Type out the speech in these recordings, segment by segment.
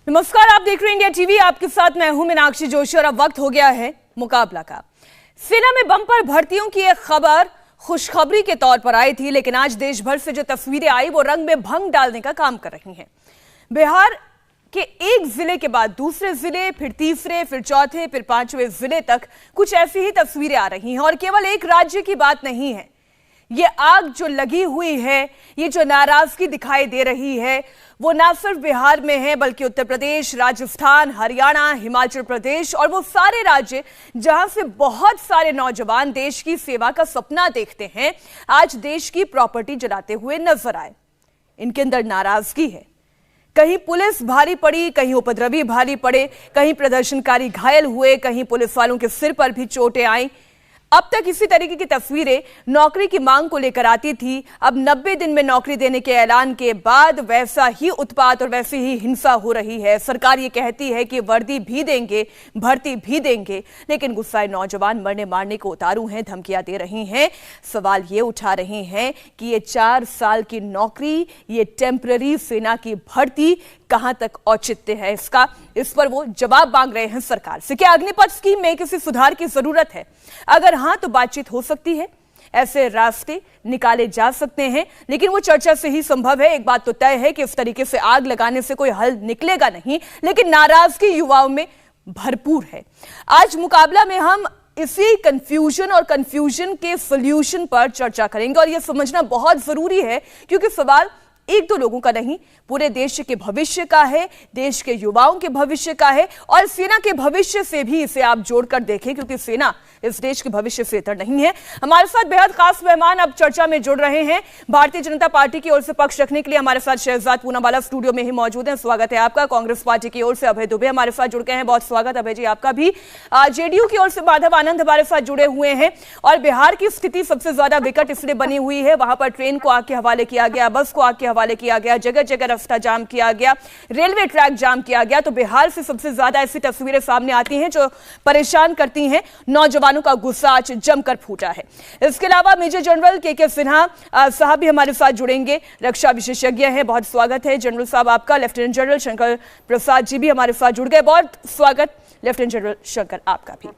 नमस्कार, आप देख रहे हैं इंडिया टीवी। आपके साथ मैं हूं मीनाक्षी जोशी और अब वक्त हो गया है मुकाबला का। सेना में बंपर भर्तियों की एक खबर खुशखबरी के तौर पर आई थी, लेकिन आज देश भर से जो तस्वीरें आई वो रंग में भंग डालने का काम कर रही हैं। बिहार के एक जिले के बाद दूसरे जिले, फिर तीसरे, फिर चौथे, फिर पांचवें जिले तक कुछ ऐसी ही तस्वीरें आ रही हैं। और केवल एक राज्य की बात नहीं है, ये आग जो लगी हुई है, ये जो नाराजगी दिखाई दे रही है, वो ना सिर्फ बिहार में है बल्कि उत्तर प्रदेश, राजस्थान, हरियाणा, हिमाचल प्रदेश और वो सारे राज्य जहां से बहुत सारे नौजवान देश की सेवा का सपना देखते हैं, आज देश की प्रॉपर्टी जलाते हुए नजर आए। इनके अंदर नाराजगी है। कहीं पुलिस भारी पड़ी, कहीं उपद्रवी भारी पड़े, कहीं प्रदर्शनकारी घायल हुए, कहीं पुलिस वालों के सिर पर भी चोटें आई। अब तक इसी तरीके की तस्वीरें नौकरी की मांग को लेकर आती थी। अब 90 दिन में नौकरी देने के ऐलान के बाद वैसा ही उत्पात और वैसी ही हिंसा हो रही है। सरकार ये कहती है कि वर्दी भी देंगे, भर्ती भी देंगे, लेकिन गुस्साए नौजवान मरने मारने को उतारू हैं, धमकियां दे रही हैं। सवाल ये उठा रहे हैं कि ये 4 साल की नौकरी, ये टेम्पररी सेना की भर्ती कहां तक औचित्य है इसका, इस पर वो जवाब मांग रहे हैं सरकार से। क्या अग्निपथ स्कीम में किसी सुधार की जरूरत है? अगर हां तो बातचीत हो सकती है, ऐसे रास्ते निकाले जा सकते हैं, लेकिन वो चर्चा से ही संभव है। एक बात तो तय है कि इस तरीके से आग लगाने से कोई हल निकलेगा नहीं, लेकिन नाराजगी युवाओं में भरपूर है। आज मुकाबला में हम इसी कंफ्यूजन और कंफ्यूजन के सॉल्यूशन पर चर्चा करेंगे और यह समझना बहुत जरूरी है, क्योंकि सवाल एक दो लोगों का नहीं, पूरे देश के भविष्य का है, देश के युवाओं के भविष्य का है और सेना के भविष्य से भी इसे आप जोड़कर देखें, क्योंकि सेना इस देश के भविष्य से इतर नहीं है। हमारे साथ बेहद खास मेहमान अब चर्चा में जुड़ रहे हैं। भारतीय जनता पार्टी की ओर से पक्ष रखने के लिए हमारे साथ शहजाद पूनावाला स्टूडियो में ही मौजूद हैं, स्वागत है आपका। कांग्रेस पार्टी की ओर से अभय दुबे हमारे साथ जुड़ गए हैं, बहुत स्वागत अभय जी आपका भी। जेडीयू की ओर से माधव आनंद हमारे साथ जुड़े हुए हैं। और बिहार की स्थिति सबसे ज्यादा विकट इसलिए बनी हुई है, वहां पर ट्रेन को आग के हवाले किया गया, बस को आग के हवाले किया गया, जगह जगह रास्ता जाम किया गया, रेलवे ट्रैक जाम किया गया। तो बिहार से सबसे ज्यादा ऐसी तस्वीरें सामने आती हैं जो परेशान करती हैं। नौजवानों का गुस्सा आज जमकर फूटा है। इसके अलावा मेजर जनरल के सिन्हा साहब भी हमारे साथ जुड़ेंगे, रक्षा विशेषज्ञ हैं, बहुत स्वागत है जनरल साहब आपका। लेफ्टिनेंट जनरल शंकर प्रसाद जी भी हमारे साथ जुड़ गए, बहुत स्वागत लेफ्टिनेंट जनरल शंकर आपका भी।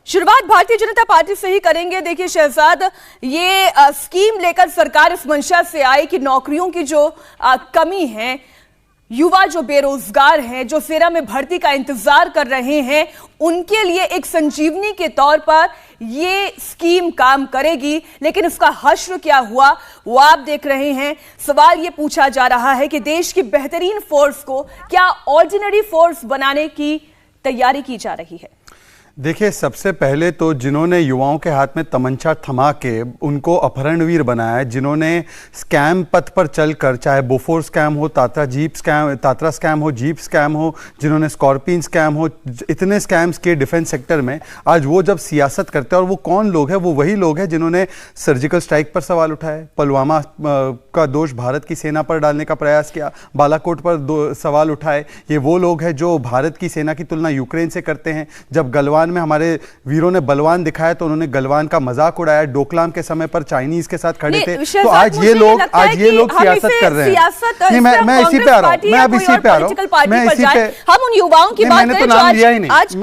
शुरुआत भारतीय जनता पार्टी से ही करेंगे। देखिए शहजाद, ये स्कीम लेकर सरकार इस मंशा से आई कि नौकरियों की जो कमी है, युवा जो बेरोजगार हैं, जो सेना में भर्ती का इंतजार कर रहे हैं, उनके लिए एक संजीवनी के तौर पर ये स्कीम काम करेगी। लेकिन इसका हश्र क्या हुआ वो आप देख रहे हैं। सवाल ये पूछा जा रहा है कि देश की बेहतरीन फोर्स को क्या ऑर्डिनरी फोर्स बनाने की तैयारी की जा रही है? देखिए, सबसे पहले तो जिन्होंने युवाओं के हाथ में तमंचा थमा के उनको अपहरणवीर बनाया है, जिन्होंने स्कैम पथ पर चलकर, चाहे बोफोर स्कैम हो, तात्रा स्कैम हो, जीप स्कैम हो, जिन्होंने स्कॉर्पियन स्कैम हो, इतने स्कैम्स किए डिफेंस सेक्टर में, आज वो जब सियासत करते हैं, और वो कौन लोग हैं? वो वही लोग हैं जिन्होंने सर्जिकल स्ट्राइक पर सवाल उठाए, पुलवामा का दोष भारत की सेना पर डालने का प्रयास किया, बालाकोट पर सवाल उठाए। ये वो लोग हैं जो भारत की सेना की तुलना यूक्रेन से करते हैं। जब गलवान में हमारे वीरों ने बलवान दिखाया तो उन्होंने गलवान का मजाक उड़ाया। डोकलाम के समय पर चाइनीज के साथ खड़े थे। तो आज ये लोग सियासत कर रहे हैं। मैं इसी पे आ रहा हूं, मैं अब इसी पे आ रहा हूं, मैं इसी पे, हम उन युवाओं की बात मैंने तो नाम लिया ही नहीं आज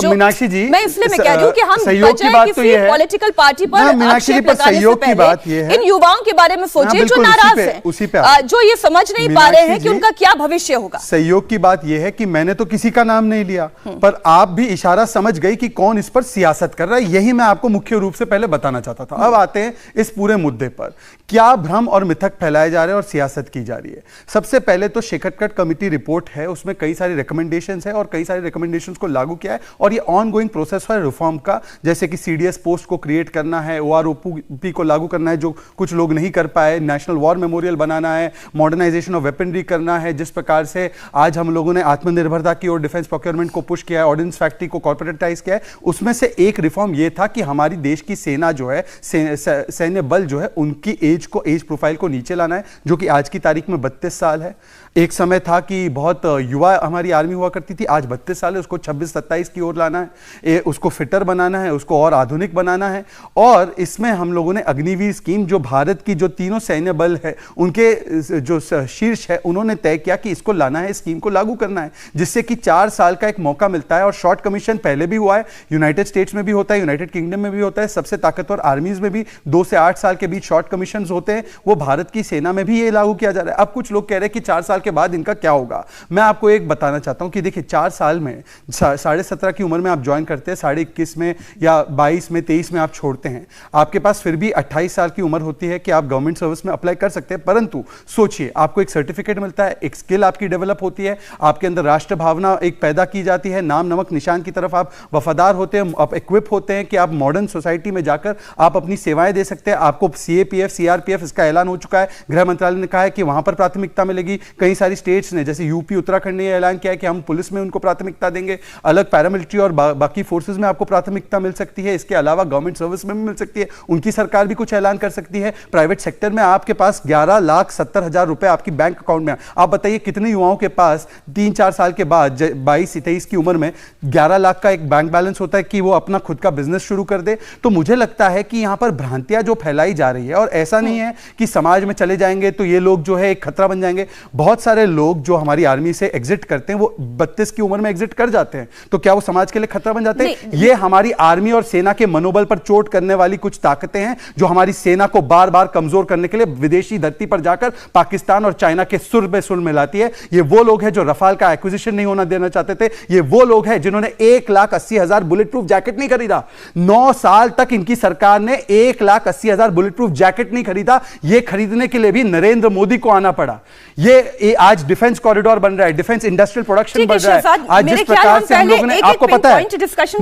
मीनाक्षी जी। मैं इसलिए मैं कह रही हूं कि हम सहयोग की बात तो ये है, पॉलिटिकल पार्टी पर मीनाक्षी जी, पर सहयोग की बात ये है, इन युवाओं के बारे में सोचिए जो नाराज है, जो ये समझ नहीं पा रहे हैं कि उनका क्या भविष्य होगा। सहयोग की बात यह है कि मैंने तो किसी का नाम नहीं लिया, पर आप भी इशारा समझ गई कि कौन इस पर सियासत कर रहा है। यही मैं आपको मुख्य रूप से पहले बताना चाहता था। अब आते हैं इस पूरे मुद्दे पर, क्या भ्रम और मिथक फैलाए जा रहे हैं और सियासत की जा रही है। सबसे पहले तो शेखरकट कमेटी रिपोर्ट है, उसमें कई सारी रिकमेंडेशंस है और कई सारी रिकमेंडेशंस को लागू किया है और ये ऑनगोइंग प्रोसेस है रिफॉर्म का, जैसे कि सीडीएस पोस्ट को क्रिएट करना है, ओआरओपी को लागू करना है जो कुछ लोग नहीं कर पाए, नेशनल वॉर मेमोरियल बनाना है, मॉडर्नाइजेशन ऑफ वेपनरी करना है, जिस प्रकार से आज हम लोगों ने आत्मनिर्भरता की और डिफेंस प्रोक्योरमेंट को पुश किया है, ऑर्डिनेंस फैक्ट्री को कॉर्पोरेटाइज 2027 किया है, उसमें से एक रिफॉर्म यह था कि हमारी देश की सेना जो है, सैन्य बल जो है, उनकी एज प्रोफाइल को नीचे लाना है, जो कि आज की तारीख में 32 साल है। एक समय था कि बहुत युवा हमारी आर्मी हुआ करती थी, आज 32 साल है, उसको 26-27 की ओर लाना है, उसको फिटर बनाना है, उसको और आधुनिक बनाना है। और इसमें हम लोगों ने अग्निवीर स्कीम, जो भारत की जो तीनों सैन्य बल है उनके जो शीर्ष है, उन्होंने तय किया कि इसको लाना है, स्कीम को लागू करना है, जिससे कि 4 साल का एक मौका मिलता है। और शॉर्ट कमीशन पहले भी हुआ है, यूनाइटेड स्टेट्स में भी होता है, यूनाइटेड किंगडम में भी होता है, सबसे ताकतवर आर्मीज में भी 2 से 8 साल के बीच शॉर्ट कमीशन होते हैं। वो भारत की सेना में भी ये लागू किया जा रहा है। अब कुछ लोग कह रहे हैं कि 4 साल के बाद इनका क्या होगा। मैं आपको एक बताना चाहता हूं कि देखिए, 4 साल में 17.5 की उम्र में आप ज्वाइन करते हैं, 21.5 में या 22 में 23 में आप छोड़ते हैं, आपके पास फिर भी 28 साल की उम्र होती है कि आप गवर्नमेंट सर्विस में अप्लाई कर सकते हैं। परंतु सोचिए, आपको एक सर्टिफिकेट मिलता है, एक स्किल आपकी डेवलप होती है, आपके अंदर राष्ट्र भावना एक पैदा की जाती है, नाम नमक निशान की तरफ आप वफादार होते हैं, आप इक्विप होते हैं कि आप मॉडर्न सोसाइटी में जाकर आप अपनी सेवाएं दे सकते हैं। आपको सीएपीएफ, सीआरपीएफ, इसका ऐलान हो चुका है, गृह मंत्रालय ने कहा है कि वहां पर प्राथमिकता मिलेगी। कई सारी स्टेट्स ने, जैसे यूपी, उत्तराखंड ने ऐलान किया है कि हम पुलिस में उनको प्राथमिकता देंगे, अलग पैरामिलिट्री और बाकी फोर्सेस में आपको प्राथमिकता मिल सकती है। इसके अलावा गवर्नमेंट सर्विस में भी मिल सकती है, उनकी सरकार भी कुछ ऐलान कर सकती है। प्राइवेट सेक्टर में आपके पास 11,70,000 रुपए आपकी बैंक अकाउंट में। आप बताइए कितने युवाओं के पास 3-4 साल के बाद 22-23 की उम्र में 11 लाख का एक बैंक बैलेंस होता है कि वो अपना खुद का बिजनेस शुरू कर दे। तो मुझे लगता है कि यहां पर भ्रांतियां जो फैलाई जा रही है, और ऐसा नहीं है कि समाज में चले जाएंगे तो ये लोग जो है एक खतरा बन जाएंगे। बहुत सारे लोग जो हमारी आर्मी से एग्जिट करते हैं, वो 32 की उम्र में एग्जिट कर जाते हैं, तो क्या वो समाज के लिए खतरा बन जाते हैं? ये हमारी आर्मी और सेना के मनोबल पर चोट करने वाली कुछ ताकतें हैं, जो हमारी सेना को बार बार कमजोर करने के लिए विदेशी धरती पर जाकर पाकिस्तान और चाइना के सुर में सुर मिलाती है। ये वो लोग हैं जो रफाल का एक्विजिशन नहीं होना देना चाहते थे, ये वो लोग हैं जिन्होंने 1,80,000 बुलेट प्रूफ जैकेट नहीं खरीदा। 9 साल तक इनकी सरकार ने 1,80,000 बुलेट प्रूफ जैकेट नहीं खरीदा। ये खरीदने के लिए भी नरेंद्र मोदी को आना पड़ा। ये आज डिफेंस कॉरिडोर बन रहा है, डिफेंस इंडस्ट्रियल प्रोडक्शन बढ़ रहा है। आज जिस प्रकार से हम लोगों ने, आपको पता है,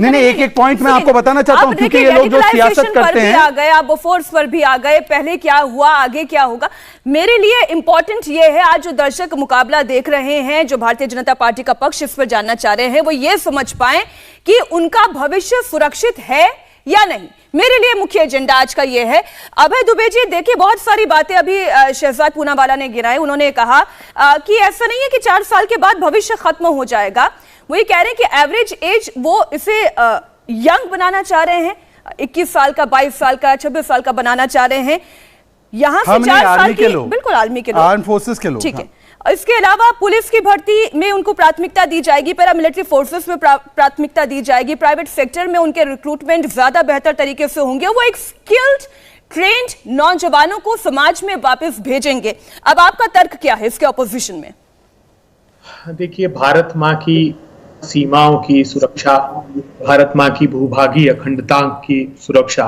नहीं एक पॉइंट में आपको बताना चाहता हूं, क्योंकि ये लोग जो सियासत करते हैं, आ गए, आप बोफोर्स पर भी आ गए, पहले क्या हुआ, आगे क्या होगा। मेरे लिए इंपॉर्टेंट ये है, आज जो दर्शक मुकाबला देख रहे हैं, जो भारतीय जनता पार्टी का पक्ष इस पर जानना चाह रहे हैं, वो ये समझ पाए कि उनका भविष्य सुरक्षित है या नहीं। मेरे लिए मुख्य एजेंडा आज का यह है। अभय दुबे जी, देखिए बहुत सारी बातें अभी शहजाद पूनावाला ने गिराई। उन्होंने कहा कि ऐसा नहीं है कि 4 साल के बाद भविष्य खत्म हो जाएगा। वो ये कह रहे हैं कि एवरेज एज वो इसे यंग बनाना चाह रहे हैं, 21 साल का, 22 साल का, 26 साल का बनाना चाह रहे हैं। यहां से 4 साल की, बिल्कुल आर्मी के लोग, आर्म फोर्सेस के लोग, ठीक है। इसके अलावा पुलिस की भर्ती में उनको प्राथमिकता दी जाएगी, पैरामिलिट्री फोर्सेस में प्राथमिकता दी जाएगी, प्राइवेट सेक्टर में उनके रिक्रूटमेंट ज्यादा बेहतर तरीके से होंगे। वो एक स्किल्ड ट्रेंड नौजवानों को समाज में वापस भेजेंगे। अब आपका तर्क क्या है इसके ऑपोजिशन में? देखिए, भारत माँ की सीमाओं की सुरक्षा, भारत माँ की भूभागीय अखंडता की सुरक्षा,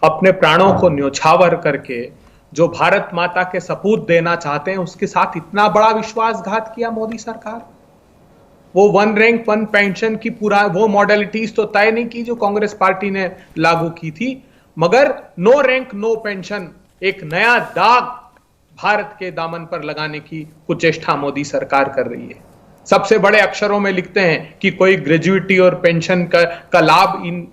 अपने प्राणों को न्योछावर करके जो भारत माता के सपूत देना चाहते हैं, उसके साथ इतना बड़ा विश्वासघात किया मोदी सरकार। वो 1 रैंक 1 पेंशन की पूरा वो मॉडलिटीज तो तय नहीं की जो कांग्रेस पार्टी ने लागू की थी, मगर नो रैंक नो पेंशन, एक नया दाग भारत के दामन पर लगाने की कुचेष्टा मोदी सरकार कर रही है। सबसे बड़े अक्षरों में लिखते हैं कि कोई ग्रेजुइटी और पेंशन का लाभ इन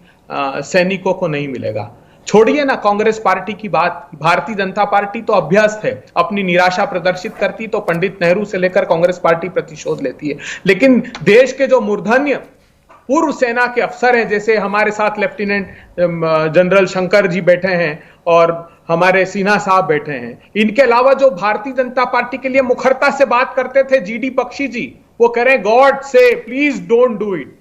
सैनिकों को नहीं मिलेगा। छोड़िए ना कांग्रेस पार्टी की बात, भारतीय जनता पार्टी तो अभ्यस्त है, अपनी निराशा प्रदर्शित करती तो पंडित नेहरू से लेकर कांग्रेस पार्टी प्रतिशोध लेती है। लेकिन देश के जो मूर्धन्य पूर्व सेना के अफसर हैं, जैसे हमारे साथ लेफ्टिनेंट जनरल शंकर जी बैठे हैं और हमारे सिन्हा साहब बैठे हैं, इनके अलावा जो भारतीय जनता पार्टी के लिए मुखरता से बात करते थे, जीडी बख्शी जी, वो कह रहे हैं गॉड से please don't do it.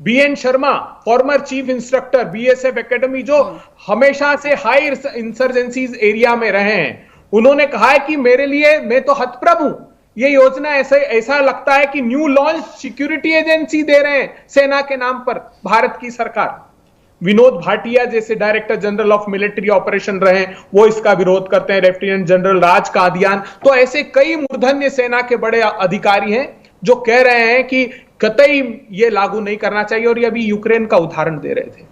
BN Sharma, former chief instructor BSF academy, जो हमेशा से हाई इंसर्जेंसीज एरिया में रहे हैं, उन्होंने कहा है कि मेरे लिए, मैं तो हतप्रभ हूं, ये योजना ऐसा लगता है कि न्यू लॉन्च सिक्योरिटी एजेंसी दे रहे हैं सेना के नाम पर भारत की सरकार। विनोद भाटिया जैसे director general of military operation रहे, वो इसका विरोध करते हैं, लेफ्टिनेंट जनरल राज कादियान। तो ऐसे कई मूर्धन्य सेना के बड़े अधिकारी हैं जो कह रहे हैं कि कतई ये लागू नहीं करना चाहिए, और ये अभी यूक्रेन का उदाहरण दे रहे थे।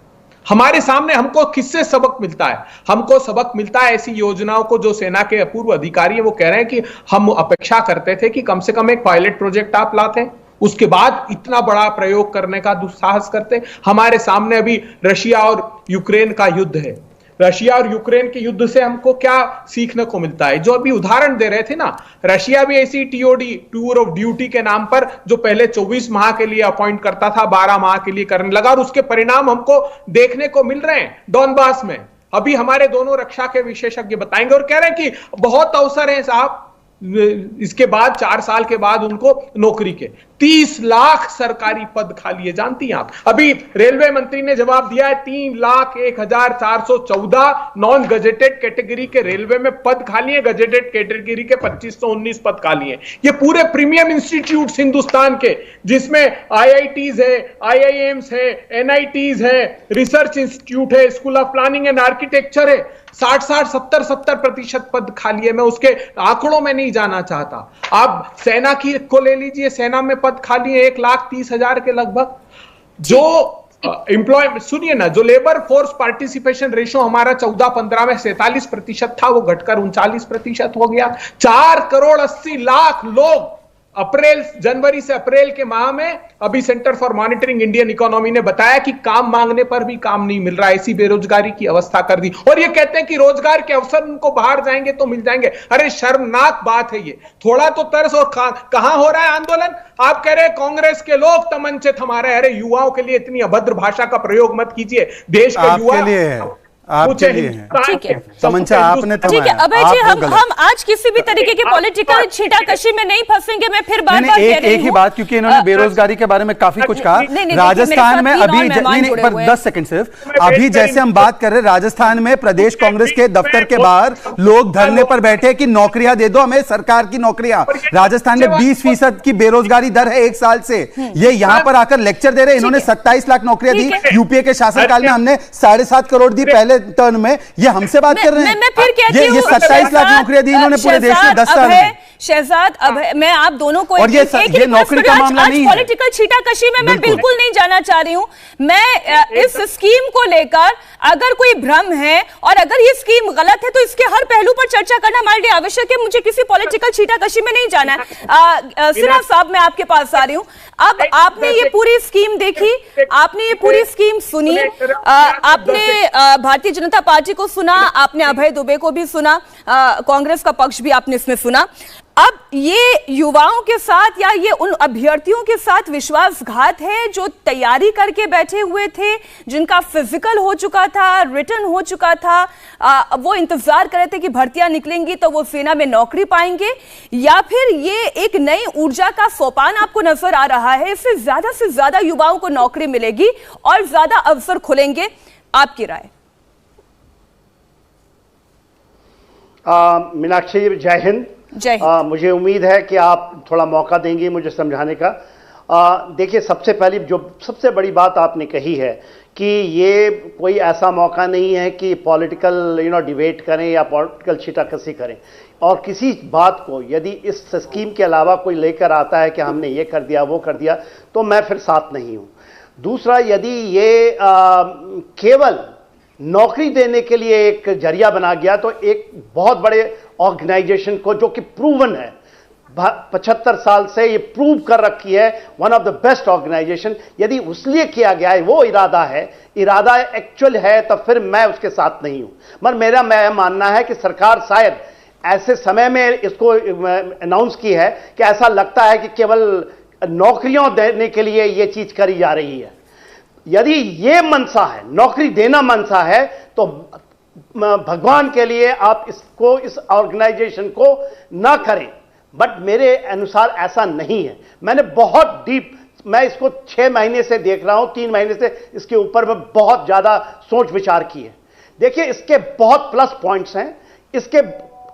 हमारे सामने हमको किससे सबक मिलता है? हमको सबक मिलता है ऐसी योजनाओं को जो सेना के अपूर्व अधिकारी हैं वो कह रहे हैं कि हम अपेक्षा करते थे कि कम से कम एक पायलट प्रोजेक्ट आप लाते, उसके बाद इतना बड़ा प्रयोग करने का दुस्साहस करते। हमारे सामने अभी रशिया और यूक्रेन का युद्ध है। रशिया और यूक्रेन के युद्ध से हमको क्या सीखने को मिलता है? जो अभी उदाहरण दे रहे थे ना, रशिया भी ऐसी टीओडी, टूर ऑफ ड्यूटी के नाम पर जो पहले 24 माह के लिए अपॉइंट करता था, 12 माह के लिए करने लगा, और उसके परिणाम हमको देखने को मिल रहे हैं डॉनबास में। अभी हमारे दोनों रक्षा के विशेषज्ञ बताएंगे और कह रहे हैं कि बहुत अवसर है साहब, इसके बाद 4 साल के बाद उनको नौकरी के 30 लाख सरकारी पद खाली है। जानती हैं आप? अभी रेलवे मंत्री ने जवाब दिया है 3,01,414 नॉन गजेटेड कैटेगरी के रेलवे में पद खाली है, गजेटेड कैटेगरी के 2519 पद खाली हैं। ये पूरे प्रीमियम इंस्टीट्यूट्स हिंदुस्तान के, जिसमें आईआईटीज है, आईआईएम्स है, एनआईटीज है, रिसर्च इंस्टीट्यूट है, school of planning and architecture है, 60-60, 70-70% पद खाली है। मैं उसके आंकड़ों में नहीं जाना चाहता। आप सेना की को ले लीजिए, सेना में पद खाली है 1,30,000 के लगभग। जो एम्प्लॉय, सुनिए ना, जो लेबर फोर्स पार्टिसिपेशन रेशो हमारा 14-15 में 47% था, वो घटकर 39% हो गया। 4,80,00,000 लोग जनवरी से अप्रैल के माह में, अभी centre for monitoring Indian economy ने बताया कि काम मांगने पर भी काम नहीं मिल रहा, ऐसी बेरोजगारी की अवस्था कर दी। और ये कहते हैं कि रोजगार के अवसर उनको बाहर जाएंगे तो मिल जाएंगे। अरे शर्मनाक बात है ये। थोड़ा तो तरस। और कहां हो रहा है आंदोलन? आप कह रहे हैं कांग्रेस के लोग तमंचे थमा रहे हैं। अरे युवाओं के लिए इतनी अभद्र भाषा का प्रयोग मत कीजिए। देश के युवा आपके लिए है। तमंचा आपने थमाया। ठीक है अभय जी, हम आज किसी भी तरीके के पॉलिटिकल छींटाकशी में नहीं फंसेंगे। मैं फिर बार बार कह रही हूं एक ही बात, क्योंकि इन्होंने बेरोजगारी के बारे में काफी कुछ कहा। राजस्थान में अभी नहीं, पर 10 सेकंड सिर्फ, अभी जैसे हम बात कर रहे हैं, राजस्थान में प्रदेश कांग्रेस के दफ्तर के बाहर लोग धरने पर बैठे कि नौकरियां दे दो हमें, सरकार की नौकरियां। राजस्थान में 20% की बेरोजगारी दर है 1 साल से। ये यहां पर आकर लेक्चर दे रहे। इन्होंने 27 लाख नौकरियां दी यूपीए के शासनकाल में, हमने 7.5 करोड़ दी पहले टर्न में। ये हमसे बात कर रहे हैं। मैं फिर कहती हूं, ये 27 लाख नौकरियां दी इन्होंने पूरे देश में 10 साल में। शहजाद, अब मैं आप दोनों को और ये नौकरी का मामला नहीं है। पॉलिटिकल छींटाकशी में मैं बिल्कुल नहीं जाना चाह रही हूं। मैं इस स्कीम को लेकर अगर कोई भ्रम है और अगर ये स्कीम गलत है तो इसके हर पहलू पर चर्चा करना हमारे लिए आवश्यक है। मुझे किसी पॉलिटिकल छींटाकशी में नहीं जाना है। सिन्हा साहब, मैं आपके पास आ रही हूं। अब आपने ये पूरी स्कीम देखी, आपने ये पूरी स्कीम सुनी, आपने भारतीय जनता पार्टी को सुना, आपने अभय दुबे को भी सुना, कांग्रेस का पक्ष भी आपने इसमें सुना। अब ये युवाओं के साथ या ये उन अभ्यर्थियों के साथ विश्वासघात है जो तैयारी करके बैठे हुए थे, जिनका फिजिकल हो चुका था, रिटर्न हो चुका था, वो इंतजार कर रहे थे कि भर्तियां निकलेंगी तो वो सेना में नौकरी पाएंगे, या फिर ये एक नई ऊर्जा का सोपान आपको नजर आ रहा है, इससे से ज्यादा युवाओं को नौकरी मिलेगी और ज्यादा अवसर खुलेंगे? आपकी राय? मीनाक्षी, जय हिंद। मुझे उम्मीद है कि आप थोड़ा मौका देंगे मुझे समझाने का। देखिए, सबसे पहली जो सबसे बड़ी बात आपने कही है कि ये कोई ऐसा मौका नहीं है कि पॉलिटिकल डिबेट करें या पॉलिटिकल छींटाकशी करें। और किसी बात को यदि इस स्कीम के अलावा कोई लेकर आता है कि हमने ये कर दिया वो कर दिया, तो मैं फिर साथ नहीं हूँ। दूसरा, यदि ये केवल नौकरी देने के लिए एक जरिया बना गया तो एक बहुत बड़े ऑर्गेनाइजेशन को, जो कि प्रूवन है, 75 साल से ये प्रूव कर रखी है, one of the best organisation, यदि उसलिए किया गया है, वो इरादा एक्चुअल है, तब फिर मैं उसके साथ नहीं हूं। मगर मेरा मानना है कि सरकार शायद ऐसे समय में इसको अनाउंस की है कि ऐसा लगता है कि केवल नौकरियों देने के लिए ये चीज करी जा रही है। यदि ये मनसा है, नौकरी देना मनसा है, तो भगवान के लिए आप इसको, इस ऑर्गेनाइजेशन को ना करें। बट मेरे अनुसार ऐसा नहीं है। मैंने बहुत डीप, मैं इसको 6 महीने से देख रहा हूं, 3 महीने से इसके ऊपर में बहुत ज्यादा सोच विचार की है। देखिए, इसके बहुत प्लस पॉइंट्स हैं, इसके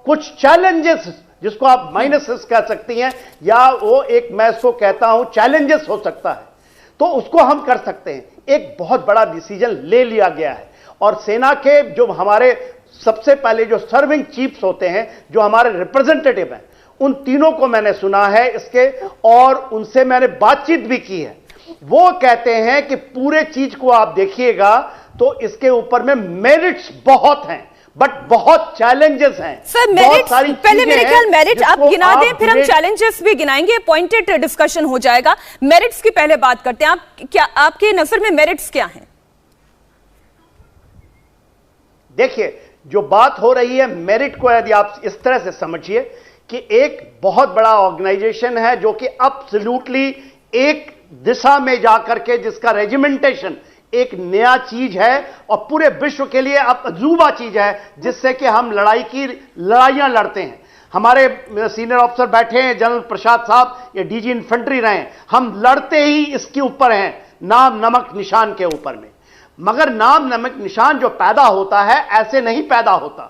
कुछ चैलेंजेस जिसको आप माइनसेस कह सकती हैं, या वो एक, मैं इसको कहता हूं चैलेंजेस हो सकता है, तो उसको हम कर सकते हैं। एक बहुत बड़ा डिसीजन ले लिया गया है और सेना के जो हमारे सबसे पहले जो सर्विंग चीफ्स होते हैं, जो हमारे रिप्रेजेंटेटिव हैं, उन तीनों को मैंने सुना है इसके, और उनसे मैंने बातचीत भी की है। वो कहते हैं कि पूरे चीज को आप देखिएगा तो इसके ऊपर में मेरिट्स बहुत हैं, बट बहुत चैलेंजेस हैं सर। मेरिट पहले मेरे ख्याल मेरिट आप गिना दें, फिर हम चैलेंजेस भी गिनाएंगे, पॉइंटेड डिस्कशन हो जाएगा। मेरिट्स की पहले बात करते हैं। आप क्या, आपके नजर में मेरिट्स क्या हैं? देखिए, जो बात हो रही है मेरिट को यदि आप इस तरह से समझिए कि एक बहुत बड़ा ऑर्गेनाइजेशन है जो कि एब्सोल्युटली एक दिशा में जाकर के जिसका रेजिमेंटेशन एक नया चीज है और पूरे विश्व के लिए अब अजूबा चीज है, जिससे कि हम लड़ाइयां लड़ते हैं। हमारे सीनियर ऑफिसर बैठे हैं, जनरल प्रसाद साहब, ये डीजी इन्फेंट्री रहे हैं, हम लड़ते ही इसके ऊपर हैं, नाम नमक निशान के ऊपर में। मगर नाम नमक निशान जो पैदा होता है ऐसे नहीं पैदा होता,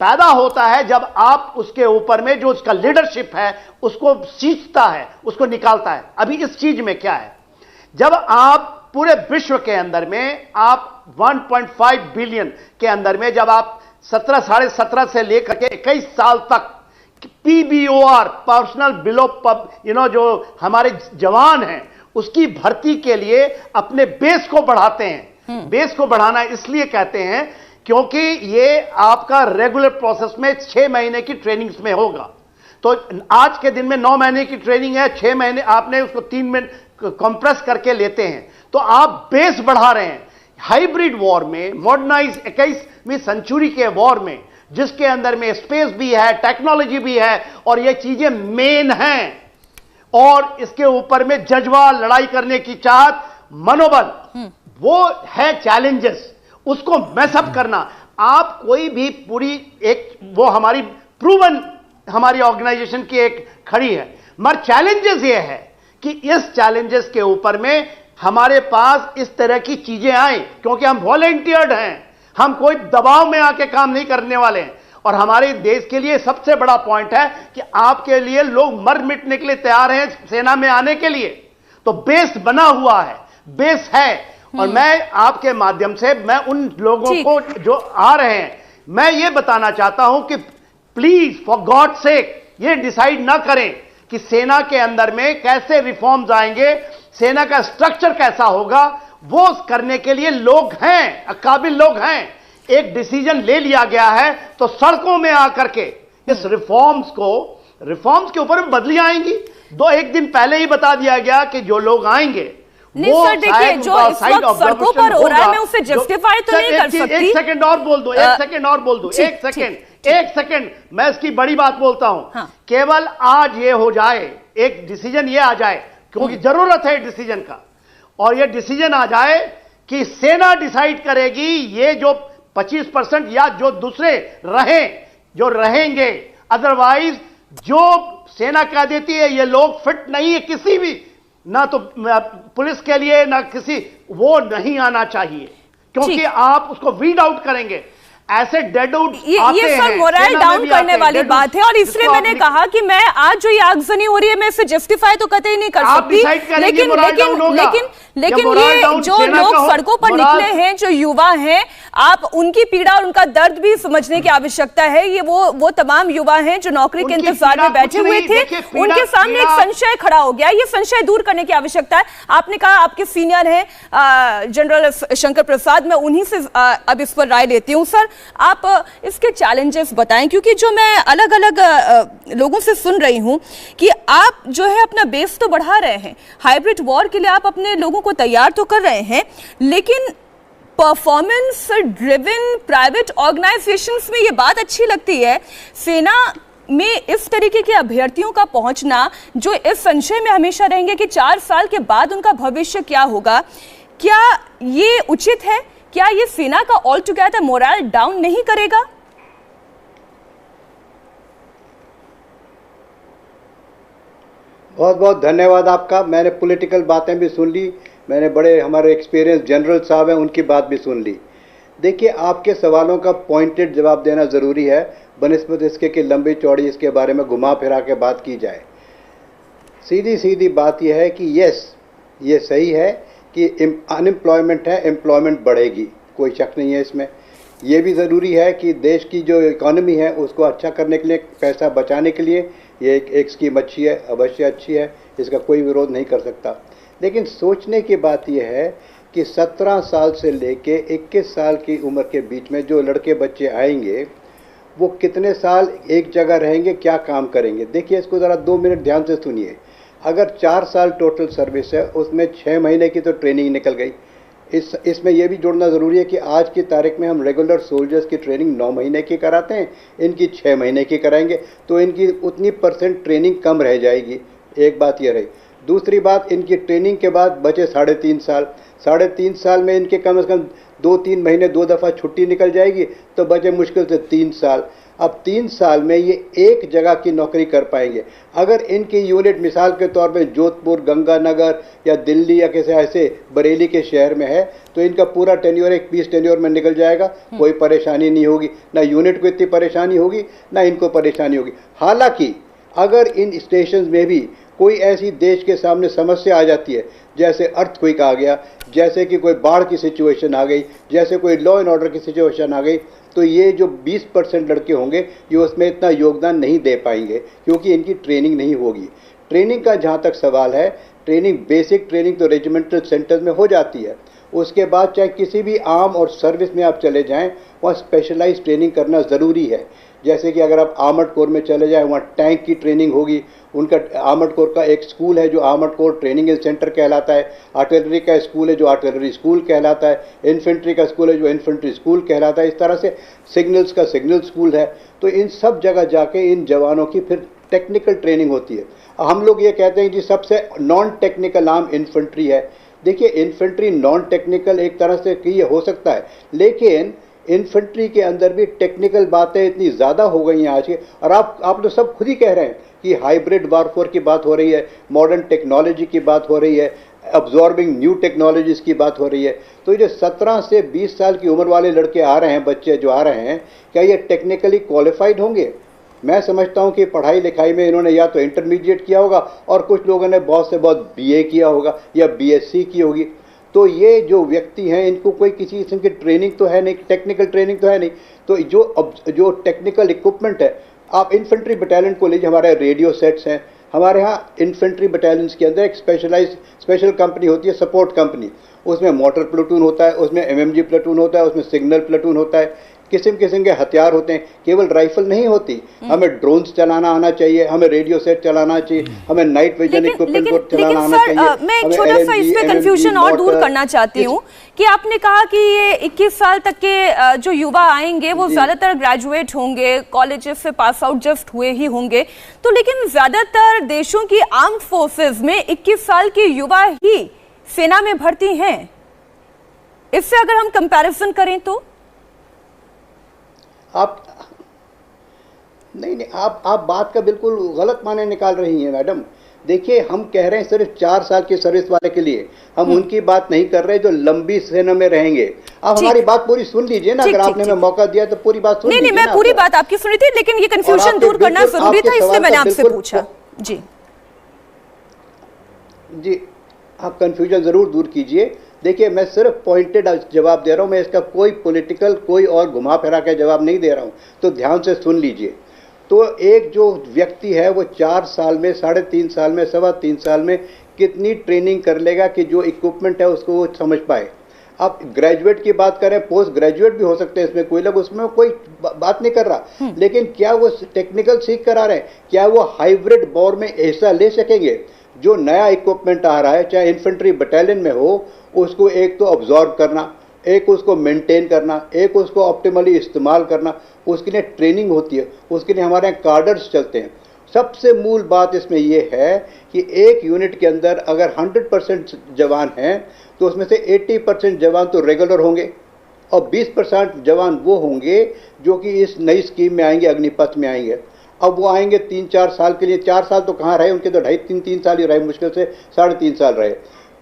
पैदा होता है जब आप उसके ऊपर में जो उसका लीडरशिप है उसको सींचता है, उसको निकालता है। अभी इस चीज में क्या है, जब आप पूरे विश्व के अंदर में आप 1.5 बिलियन के अंदर में जब आप 17 साढ़े से लेकर के 21 साल तक PBOR पर्सनल बिलो जो हमारे जवान हैं उसकी भर्ती के लिए अपने बेस को बढ़ाते हैं। बेस को बढ़ाना इसलिए कहते हैं क्योंकि ये आपका रेगुलर प्रोसेस में 6 महीने की ट्रेनिंग्स में होगा। तो आज के दिन में 9 महीने की ट्रेनिंग है, 6 महीने आपने उसको 3 में कंप्रेस करके लेते हैं, तो आप बेस बढ़ा रहे हैं। हाइब्रिड वॉर में, मॉडर्नाइज 21वीं सेंचुरी के वॉर में, जिसके अंदर में स्पेस भी है, टेक्नोलॉजी भी है और ये चीजें मेन हैं, और इसके ऊपर में जज्बा, लड़ाई करने की चाहत, मनोबल, वो है चैलेंजेस। उसको मैसअप करना, आप कोई भी पूरी एक वो हमारी प्रूवन हमारी ऑर्गेनाइजेशन की एक खड़ी है, मगर चैलेंजेस ये है कि इस चैलेंजेस के ऊपर में हमारे पास इस तरह की चीजें आए, क्योंकि हम वॉलंटियर्ड हैं, हम कोई दबाव में आके काम नहीं करने वाले हैं। और हमारे देश के लिए सबसे बड़ा पॉइंट है कि आपके लिए लोग मर मिटने के लिए तैयार हैं सेना में आने के लिए। तो बेस बना हुआ है, बेस है। और मैं आपके माध्यम से मैं उन लोगों को जो आ रहे हैं, मैं ये बताना चाहता हूं कि प्लीज फॉर गॉड सेक ये डिसाइड ना करें कि सेना के अंदर में कैसे रिफॉर्म्स आएंगे, सेना का स्ट्रक्चर कैसा होगा, वो करने के लिए लोग हैं, काबिल लोग हैं। एक डिसीजन ले लिया गया है तो सड़कों में आकर के इस रिफॉर्म्स के ऊपर बदली आएंगी। एक दिन पहले ही बता दिया गया कि जो लोग आएंगे नहीं सर, देखिए जो इस वक्त सड़कों पर हो रहा है मैं उसे जस्टिफाई तो नहीं कर सकती। एक सेकंड और बोल दो, एक सेकंड मैं इसकी बड़ी बात बोलता हूं। हाँ। केवल आज ये हो जाए, एक डिसीजन ये आ जाए, क्योंकि जरूरत है डिसीजन का, और ये डिसीजन आ जाए कि सेना डिसाइड करेगी ये जो 25% या जो दूसरे जो रहेंगे, अदरवाइज जो सेना कह देती है ये लोग फिट नहीं है किसी भी, ना तो पुलिस के लिए ना किसी, वो नहीं आना चाहिए, क्योंकि आप उसको वीड आउट करेंगे। ऐसे डेड आउट ये सर मोरल डाउन करने वाली बात है, और इसलिए मैंने कहा कि मैं आज जो ये आगजनी हो रही है मैं इसे जस्टिफाई तो कतई नहीं कर सकती, लेकिन ये जो लोग सड़कों पर निकले हैं, जो युवा हैं, आप उनकी पीड़ा और उनका दर्द भी समझने की आवश्यकता है। ये वो तमाम युवा हैं जो नौकरी के इंतजार में बैठे हुए थे, उनके सामने एक संशय खड़ा हो गया, ये संशय दूर करने की आवश्यकता है। आपने कहा आपके सीनियर हैं जनरल शंकर प्रसाद, मैं उन्हीं से अब इस पर राय लेती हूँ। सर आप इसके चैलेंजेस बताएं, क्योंकि जो मैं अलग अलग लोगों से सुन रही हूं कि आप जो है अपना बेस तो बढ़ा रहे हैं, हाइब्रिड वॉर के लिए आप अपने लोगों को तैयार तो कर रहे हैं, लेकिन परफॉर्मेंस ड्रिवन प्राइवेट ऑर्गेनाइजेशंस में ये बात अच्छी लगती है, सेना में इस तरीके के अभ्यर्थियों का पहुंचना जो इस संशय में हमेशा रहेंगे कि 4 साल के बाद उनका भविष्य क्या होगा, क्या ये उचित है? क्या ये सेना का ऑल टुगेदर मोरल डाउन नहीं करेगा? बहुत बहुत धन्यवाद आपका। मैंने पॉलिटिकल बातें भी सुन ली, मैंने बड़े हमारे एक्सपीरियंस जनरल साहब हैं उनकी बात भी सुन ली। देखिए, आपके सवालों का पॉइंटेड जवाब देना ज़रूरी है, बनिस्बत इसके कि लंबी चौड़ी इसके बारे में घुमा फिरा के बात की जाए। सीधी सीधी बात यह है कि यस, ये सही है कि अनएम्प्लॉयमेंट है, एम्प्लॉयमेंट बढ़ेगी, कोई शक नहीं है इसमें। ये भी ज़रूरी है कि देश की जो इकॉनमी है उसको अच्छा करने के लिए, पैसा बचाने के लिए ये एक स्कीम अच्छी है, अवश्य अच्छी है, इसका कोई विरोध नहीं कर सकता। लेकिन सोचने की बात यह है कि 17 साल से लेके 21 साल की उम्र के बीच में जो लड़के बच्चे आएंगे वो कितने साल एक जगह रहेंगे, क्या काम करेंगे। देखिए इसको ज़रा 2 मिनट ध्यान से सुनिए। अगर 4 साल टोटल सर्विस है, उसमें 6 महीने की तो ट्रेनिंग निकल गई। इसमें यह भी जोड़ना ज़रूरी है कि आज की तारीख में हम रेगुलर सोल्जर्स की ट्रेनिंग 9 महीने की कराते हैं, इनकी 6 महीने की कराएंगे, तो इनकी उतनी % ट्रेनिंग कम रह जाएगी। एक बात यह रही। दूसरी बात, इनकी ट्रेनिंग के बाद बचे 3.5 साल। 3.5 साल में इनके कम से कम 2-3 महीने 2 दफ़ा छुट्टी निकल जाएगी, तो बचे मुश्किल से 3 साल। अब 3 साल में ये एक जगह की नौकरी कर पाएंगे। अगर इनकी यूनिट मिसाल के तौर पे जोधपुर, गंगानगर या दिल्ली या किसी ऐसे बरेली के शहर में है, तो इनका पूरा टेन्योर एक पीस टेन्योर में निकल जाएगा, कोई परेशानी नहीं होगी। ना यूनिट को इतनी परेशानी होगी, ना इनको परेशानी होगी। हालांकि अगर इन स्टेशन में भी कोई ऐसी देश के सामने समस्या आ जाती है, जैसे अर्थक्वेक आ गया, जैसे कि कोई बाढ़ की सिचुएशन आ गई, जैसे कोई लॉ एंड ऑर्डर की सिचुएशन आ गई, तो ये जो 20% लड़के होंगे ये उसमें इतना योगदान नहीं दे पाएंगे, क्योंकि इनकी ट्रेनिंग नहीं होगी। ट्रेनिंग का जहाँ तक सवाल है, ट्रेनिंग बेसिक ट्रेनिंग तो रेजिमेंटल सेंटर में हो जाती है। उसके बाद चाहे किसी भी आर्म और सर्विस में आप चले जाएं, वहाँ स्पेशलाइज ट्रेनिंग करना ज़रूरी है। जैसे कि अगर आप आर्मर्ड कोर में चले जाएं, वहाँ टैंक की ट्रेनिंग होगी। उनका आर्मर्ड कोर का एक स्कूल है जो आर्मर्ड कोर ट्रेनिंग सेंटर कहलाता है। आर्टिलरी का स्कूल है जो आर्टिलरी स्कूल कहलाता है। इन्फेंट्री का स्कूल है जो इन्फेंट्री स्कूल कहलाता है। इस तरह से सिग्नल्स का सिग्नल स्कूल है। तो इन सब जगह जाके इन जवानों की फिर टेक्निकल ट्रेनिंग होती है। हम लोग ये कहते हैं कि सबसे नॉन टेक्निकल आर्म इन्फेंट्री है। देखिए इन्फेंट्री नॉन टेक्निकल एक तरह से कि ये हो सकता है, लेकिन इन्फेंट्री के अंदर भी टेक्निकल बातें इतनी ज़्यादा हो गई हैं आज के। और आप तो सब खुद ही कह रहे हैं कि हाइब्रिड वारफेयर की बात हो रही है, मॉडर्न टेक्नोलॉजी की बात हो रही है, अब्जॉर्बिंग न्यू टेक्नोलॉजीज की बात हो रही है। तो ये 17 से 20 साल की उम्र वाले लड़के आ रहे हैं, बच्चे जो आ रहे हैं, क्या ये टेक्निकली क्वालिफाइड होंगे? मैं समझता हूं कि पढ़ाई लिखाई में इन्होंने या तो इंटरमीडिएट किया होगा और कुछ लोगों ने बहुत से बहुत BA किया होगा या BSc की होगी। तो ये जो व्यक्ति हैं इनको कोई किसी किस्म की ट्रेनिंग तो है नहीं, टेक्निकल ट्रेनिंग तो है नहीं। तो जो टेक्निकल इक्विपमेंट है, आप इन्फेंट्री बटालियन को लीजिए, हमारे रेडियो सेट्स हैं। हमारे यहाँ इन्फेंट्री बटालियंस के अंदर एक स्पेशल कंपनी होती है, सपोर्ट कंपनी। उसमें मोटर प्लेटून होता है, उसमें MMG प्लेटून होता है, उसमें सिग्नल प्लेटून होता है। किस्म किस्म के हथियार होते हैं, केवल राइफल नहीं होती। हमें ड्रोन्स चलाना आना चाहिए, हमें रेडियो सेट चलाना चाहिए, हमें नाइट विजन इक्विपमेंट को चलाना आना चाहिए। मैं एक छोटा सा इस पे कंफ्यूजन और दूर करना चाहती हूँ कि आपने कहा कि ये 21 साल तक के जो युवा आएंगे वो ज्यादातर ग्रेजुएट होंगे, कॉलेज से पास आउट जस्ट हुए ही होंगे। तो लेकिन ज्यादातर देशों की आर्म्ड फोर्सेस में 21 साल के युवा ही सेना में भर्ती हैं। इससे अगर हम कंपैरिजन करें तो आप नहीं, आप बात का बिल्कुल गलत माने निकाल रही हैं मैडम। देखिए हम कह रहे हैं सिर्फ 4 साल की सर्विस वाले के लिए, हम उनकी बात नहीं कर रहे जो लंबी सेना में रहेंगे। आप हमारी बात पूरी सुन लीजिए ना, अगर आपने हमें मौका दिया तो पूरी बात सुन लीजिए। नहीं, मैं पूरी बात आपकी सुनी थी, लेकिन ये कंफ्यूजन दूर करना जरूरी था, इसलिए मैंने आपसे पूछा। जी, आप कंफ्यूजन जरूर दूर कीजिए। देखिए मैं सिर्फ पॉइंटेड जवाब दे रहा हूं, मैं इसका कोई पॉलिटिकल कोई और घुमा फिरा के जवाब नहीं दे रहा हूं, तो ध्यान से सुन लीजिए। तो एक जो व्यक्ति है वो 4 साल में, 3.5 साल में, 3.25 साल में कितनी ट्रेनिंग कर लेगा कि जो इक्विपमेंट है उसको वो समझ पाए। आप ग्रेजुएट की बात करें, पोस्ट ग्रेजुएट भी हो सकते हैं इसमें, कोई लोग उसमें कोई बात नहीं कर रहा, लेकिन क्या वो टेक्निकल सीख कर आ रहे हैं? क्या वो हाइब्रिड वॉर में हिस्सा ले सकेंगे? जो नया इक्विपमेंट आ रहा है, चाहे इन्फेंट्री बटालियन में हो, उसको एक तो ऑब्जॉर्व करना, एक उसको मेंटेन करना, एक उसको ऑप्टिमली इस्तेमाल करना, उसके लिए ट्रेनिंग होती है, उसके लिए हमारे यहाँ कार्डर्स चलते हैं। सबसे मूल बात इसमें यह है कि एक यूनिट के अंदर अगर 100% जवान हैं तो उसमें से 80% जवान तो रेगुलर होंगे और 20% जवान वो होंगे जो कि इस नई स्कीम में आएंगे, अग्निपथ में आएंगे। अब वो आएंगे 3-4 साल के लिए। 4 साल तो कहाँ रहे, उनके तो 2.5-3 साल ही रहे, मुश्किल से 3.5 साल रहे।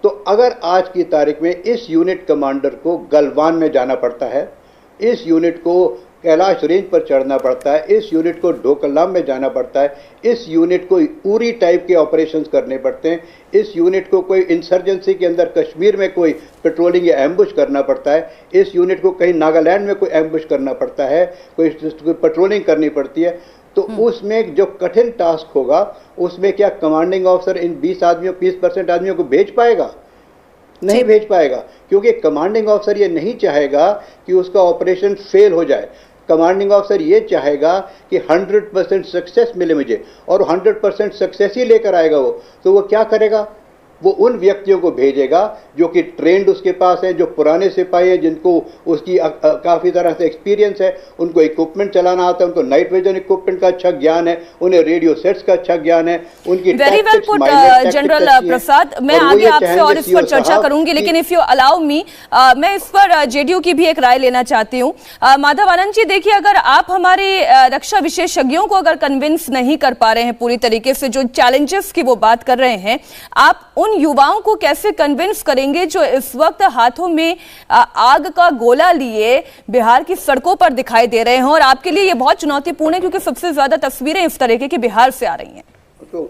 तो अगर आज की तारीख में इस यूनिट कमांडर को गलवान में जाना पड़ता है, इस यूनिट को कैलाश रेंज पर चढ़ना पड़ता है, इस यूनिट को ढोकलाम में जाना पड़ता है, इस यूनिट को उरी टाइप के ऑपरेशंस करने पड़ते हैं, इस यूनिट को कोई इंसर्जेंसी के अंदर कश्मीर में कोई पेट्रोलिंग या एम्बुश करना पड़ता है, इस यूनिट को कहीं नागालैंड में कोई एम्बुश करना पड़ता है, कोई पेट्रोलिंग करनी पड़ती है, तो उसमें जो कठिन टास्क होगा उसमें क्या कमांडिंग ऑफिसर इन 20% आदमियों को भेज पाएगा? नहीं भेज पाएगा, क्योंकि कमांडिंग ऑफिसर ये नहीं चाहेगा कि उसका ऑपरेशन फेल हो जाए। कमांडिंग ऑफिसर ये चाहेगा कि 100% सक्सेस मिले मुझे, और 100% सक्सेस ही लेकर आएगा वो। तो वो क्या करेगा, वो उन व्यक्तियों को भेजेगा जो कि ट्रेंड उसके पास है, जो पुराने सिपाही हैं, जिनको उसकी काफ़ी तरह से एक्सपीरियंस है, उनको इक्विपमेंट चलाना आता है, उनको नाइट विजन इक्विपमेंट का अच्छा ज्ञान है, उन्हें रेडियो सेट्स का अच्छा ज्ञान है, उनकी वेरी वेल पुट जनरल प्रसाद। मैं आगे आपसे और इस पर चर्चा करूंगी, लेकिन इफ यू अलाउ मी, मैं इस पर जेडीयू की भी एक राय लेना चाहती हूँ। माधव आनंद जी, देखिए, अगर आप हमारे रक्षा विशेषज्ञों को अगर कन्विंस नहीं कर पा रहे हैं पूरी तरीके से, जो चैलेंजेस की वो बात कर रहे हैं, आप उन युवाओं को कैसे कन्विंस करेंगे जो इस वक्त हाथों में आग का गोला लिए बिहार की सड़कों पर दिखाई दे रहे हैं? और आपके लिए ये बहुत चुनौतीपूर्ण है, क्योंकि सबसे ज्यादा तस्वीरें इस तरीके की बिहार से आ रही हैं। तो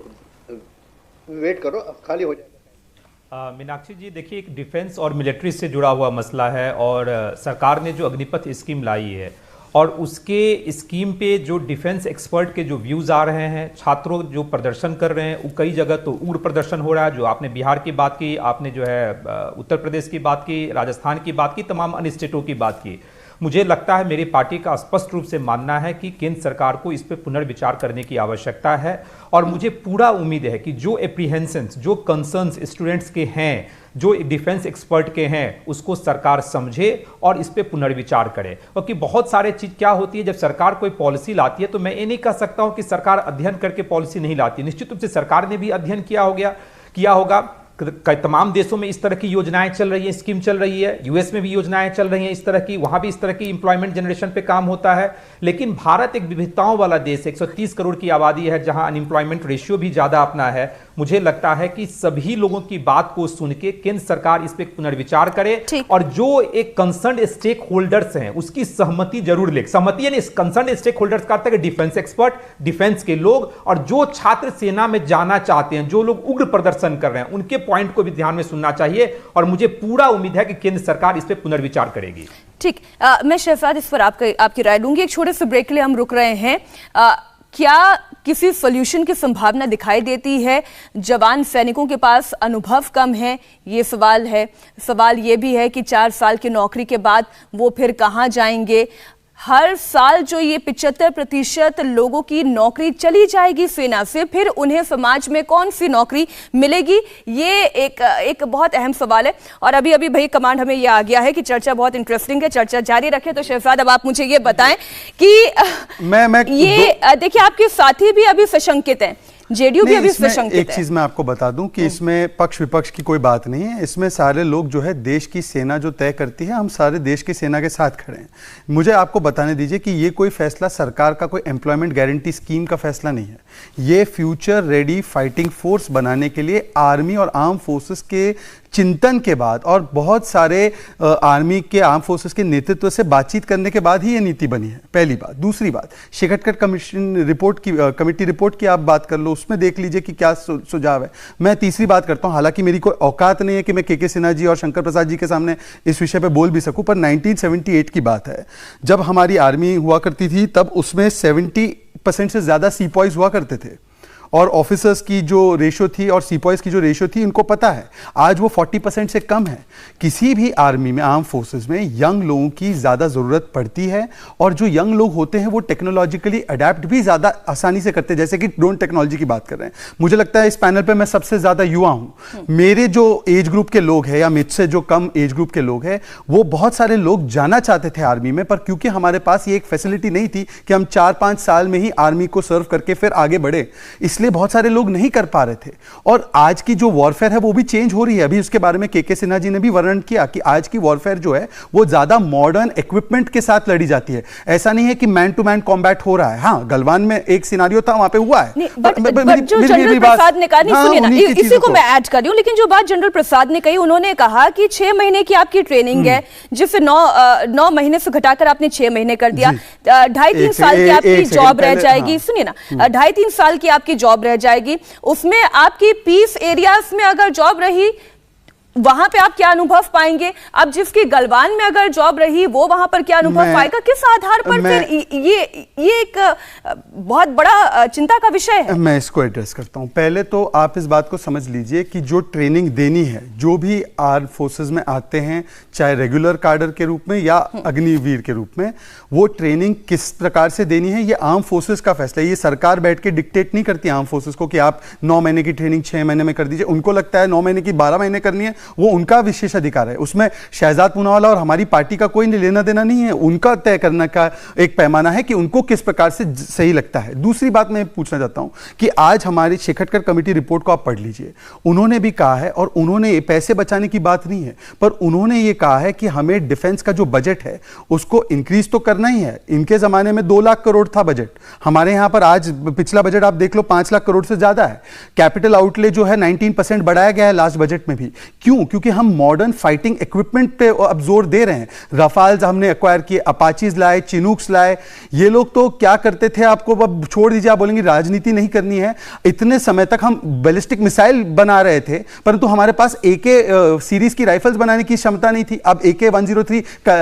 वेट करो, अब खाली हो जाएगा। मीनाक्षी जी, देखिए, एक डिफेंस और मिलिट्री से जुड़ा हुआ मसला है, और सरकार ने जो अग्निपथ स्कीम लाई है, और उसके स्कीम पे जो डिफेंस एक्सपर्ट के जो व्यूज़ आ रहे हैं, छात्रों जो प्रदर्शन कर रहे हैं, वो कई जगह तो उग्र प्रदर्शन हो रहा है। जो आपने बिहार की बात की, आपने जो है उत्तर प्रदेश की बात की, राजस्थान की बात की, तमाम अन्य स्टेटों की बात की। मुझे लगता है, मेरी पार्टी का स्पष्ट रूप से मानना है कि केंद्र सरकार को इस पर पुनर्विचार करने की आवश्यकता है, और मुझे पूरा उम्मीद है कि जो एप्रीहेंशंस, जो कंसर्न्स स्टूडेंट्स के हैं, जो डिफेंस एक्सपर्ट के हैं, उसको सरकार समझे और इस पे पुनर्विचार करे। क्योंकि बहुत सारे चीज़ क्या होती है, जब सरकार कोई पॉलिसी लाती है, तो मैं ये नहीं कह सकता हूं कि सरकार अध्ययन करके पॉलिसी नहीं लाती। निश्चित रूप से सरकार ने भी अध्ययन किया होगा। तमाम देशों में इस तरह की योजनाएं चल रही है, स्कीम चल रही है, यूएस में भी योजनाएं चल रही हैं इस तरह की, वहां भी इस तरह की इंप्लॉयमेंट जनरेशन पे काम होता है। लेकिन भारत एक विविधताओं वाला देश, 130 करोड़ की आबादी है, जहां अनएम्प्लॉयमेंट रेशियो भी ज्यादा अपना है। मुझे लगता है कि सभी लोगों की बात को सुन के केंद्र सरकार इस पे पुनर्विचार करे, और जो एक कंसर्न स्टेक होल्डर्स हैं उसकी सहमति जरूर ले। सहमति यानी कंसर्न स्टेक होल्डर्स का अर्थ है कि डिफेंस एक्सपर्ट, डिफेंस के लोग, और जो छात्र सेना में जाना चाहते हैं, जो लोग उग्र प्रदर्शन कर रहे हैं, उनके पॉइंट को भी ध्यान में सुनना चाहिए। और मुझे पूरा उम्मीद है कि केंद्र सरकार इस पे पुनर्विचार करेगी। ठीक, मैं शहजाद इस पर आपकी राय लूंगी। एक छोटे से ब्रेक के लिए हम रुक रहे हैं। क्या किसी सोल्यूशन की संभावना दिखाई देती है? जवान सैनिकों के पास अनुभव कम है, ये सवाल है। सवाल ये भी है कि 4 साल की नौकरी के बाद वो फिर कहां जाएंगे? हर साल जो ये 75% लोगों की नौकरी चली जाएगी सेना से, फिर उन्हें समाज में कौन सी नौकरी मिलेगी? ये एक बहुत अहम सवाल है। और अभी भाई कमांड हमें ये आ गया है कि चर्चा बहुत इंटरेस्टिंग है, चर्चा जारी रखें। तो शहजाद, अब आप मुझे ये बताएं कि ये देखिए, आपके साथी भी अभी सशंकित हैं, जेडीयू भी अभी सशंकित है। एक चीज मैं आपको बता दूं कि इसमें पक्ष विपक्ष की कोई बात नहीं है। इसमें सारे लोग जो है, देश की सेना जो तय करती है, हम सारे देश की सेना के साथ खड़े हैं। मुझे आपको बताने दीजिए कि ये कोई फैसला सरकार का कोई एम्प्लॉयमेंट गारंटी स्कीम का फैसला नहीं है। ये फ्यूचर रेडी फाइटिंग फोर्स बनाने के लिए आर्मी और आर्म फोर्सेस के चिंतन के बाद, और बहुत सारे आर्मी के आर्म फोर्सेस के नेतृत्व से बातचीत करने के बाद ही ये नीति बनी है, पहली बात। दूसरी बात, शेखटकर कमीशन रिपोर्ट की, कमेटी रिपोर्ट की आप बात कर लो, उसमें देख लीजिए कि क्या सुझाव है। मैं तीसरी बात करता हूं, हालांकि मेरी कोई औकात नहीं है कि मैं के सिन्हा जी और शंकर प्रसाद जी के सामने इस विषय पर बोल भी सकूं, पर 1978 की बात है, जब हमारी आर्मी हुआ करती थी, तब उसमें 70% से ज्यादा सीपॉइज हुआ करते थे, और ऑफिसर्स की जो रेशो थी और सीपॉइज की जो रेशो थी, उनको पता है। आज वो 40% से कम है। किसी भी आर्मी में, आर्म फोर्सेस में यंग लोगों की ज़्यादा ज़रूरत पड़ती है, और जो यंग लोग होते हैं वो टेक्नोलॉजिकली अडेप्ट भी ज़्यादा आसानी से करते हैं। जैसे कि ड्रोन टेक्नोलॉजी की बात कर रहे हैं, मुझे लगता है इस पैनल पर मैं सबसे ज़्यादा युवा हूँ। मेरे जो एज ग्रुप के लोग हैं, या मुझसे जो कम एज ग्रुप के लोग हैं, वो बहुत सारे लोग जाना चाहते थे आर्मी में, पर क्योंकि हमारे पास ये एक फैसिलिटी नहीं थी कि हम 4-5 साल में ही आर्मी को सर्व करके फिर आगे बढ़े, इसलिए बहुत सारे लोग नहीं कर पा रहे थे। और आज की जो वॉरफेयर है वो भी चेंज हो रही है। अभी उसके बारे में के सिन्हा जी ने भी वर्णन किया कि आज की वॉरफेयर जो है वो ज्यादा मॉडर्न इक्विपमेंट के साथ लड़ी जाती है। ऐसा नहीं है कि मैन टू मैन कॉम्बैट हो रहा है। हाँ, गलवान में एक सिनेरियो था, वहां पे हुआ है। जो जनरल प्रसाद ने कहा, सुनिए ना, इसी को मैं ऐड कर रही हूं, लेकिन जो बात जनरल प्रसाद ने कही, उन्होंने कहा कि 6 महीने की आपकी ट्रेनिंग है, जिसे 9 महीने से घटाकर आपने 6 महीने कर दिया। 2.5-3 साल की आपकी जॉब रह जाएगी। सुनिए ना, 2.5-3 साल की आपकी जॉब रह जाएगी, उसमें आपकी पीस एरियाज में अगर जॉब रही वहां पे आप क्या अनुभव पाएंगे? अब जिसकी गलवान में अगर जॉब रही वो वहां पर क्या अनुभव पाएगा? किस आधार पर फिर ये एक बहुत बड़ा चिंता का विषय है। मैं इसको एड्रेस करता हूं। पहले तो आप इस बात को समझ लीजिए कि जो ट्रेनिंग देनी है, जो भी आर्म फोर्सेस में आते हैं, चाहे रेगुलर कार्डर के रूप में या अग्निवीर के रूप में, वो ट्रेनिंग किस प्रकार से देनी है ये आर्म फोर्सेस का फैसला है। ये सरकार बैठ के डिक्टेट नहीं करती आर्म फोर्सेस को कि आप 9 महीने की ट्रेनिंग 6 महीने में कर दीजिए। उनको लगता है 9 महीने की 12 महीने करनी है, वो उनका विशेष अधिकार है। उसमें शहजाद पूनावाला और हमारी पार्टी का कोई लेना देना नहीं है। उनका तय करने का एक पैमाना है कि उनको किस प्रकार से सही लगता है। दूसरी बात मैं पूछना चाहता हूं कि आज हमारी शेखटकर कमेटी रिपोर्ट को आप पढ़ लीजिए। उन्होंने भी कहा है, और उन्होंने पैसे बचाने की बात नहीं है, पर उन्होंने ये कहा है कि हमें डिफेंस का जो बजट है उसको इंक्रीज तो करना ही है। इनके जमाने में 2 लाख करोड़ था बजट, हमारे यहां पर आज पिछला बजट आप देख लो 5 लाख करोड़ से ज्यादा है। कैपिटल आउटले जो है 19% बढ़ाया गया है लास्ट बजट में भी। क्यों? क्योंकि हम मॉडर्न फाइटिंग इक्विपमेंट पे अब जोर दे रहे हैं। राफाल्स हमने एक्वायर किए, अपाचीज लाए, चिनूक्स लाए। ये लोग तो क्या करते थे, आपको अब छोड़ दीजिए, आप बोलेंगे राजनीति नहीं करनी है। इतने समय तक हम बैलिस्टिक मिसाइल बना रहे थे, परंतु हमारे पास AK सीरीज की राइफल्स बनाने की क्षमता नहीं थी। अब AK-103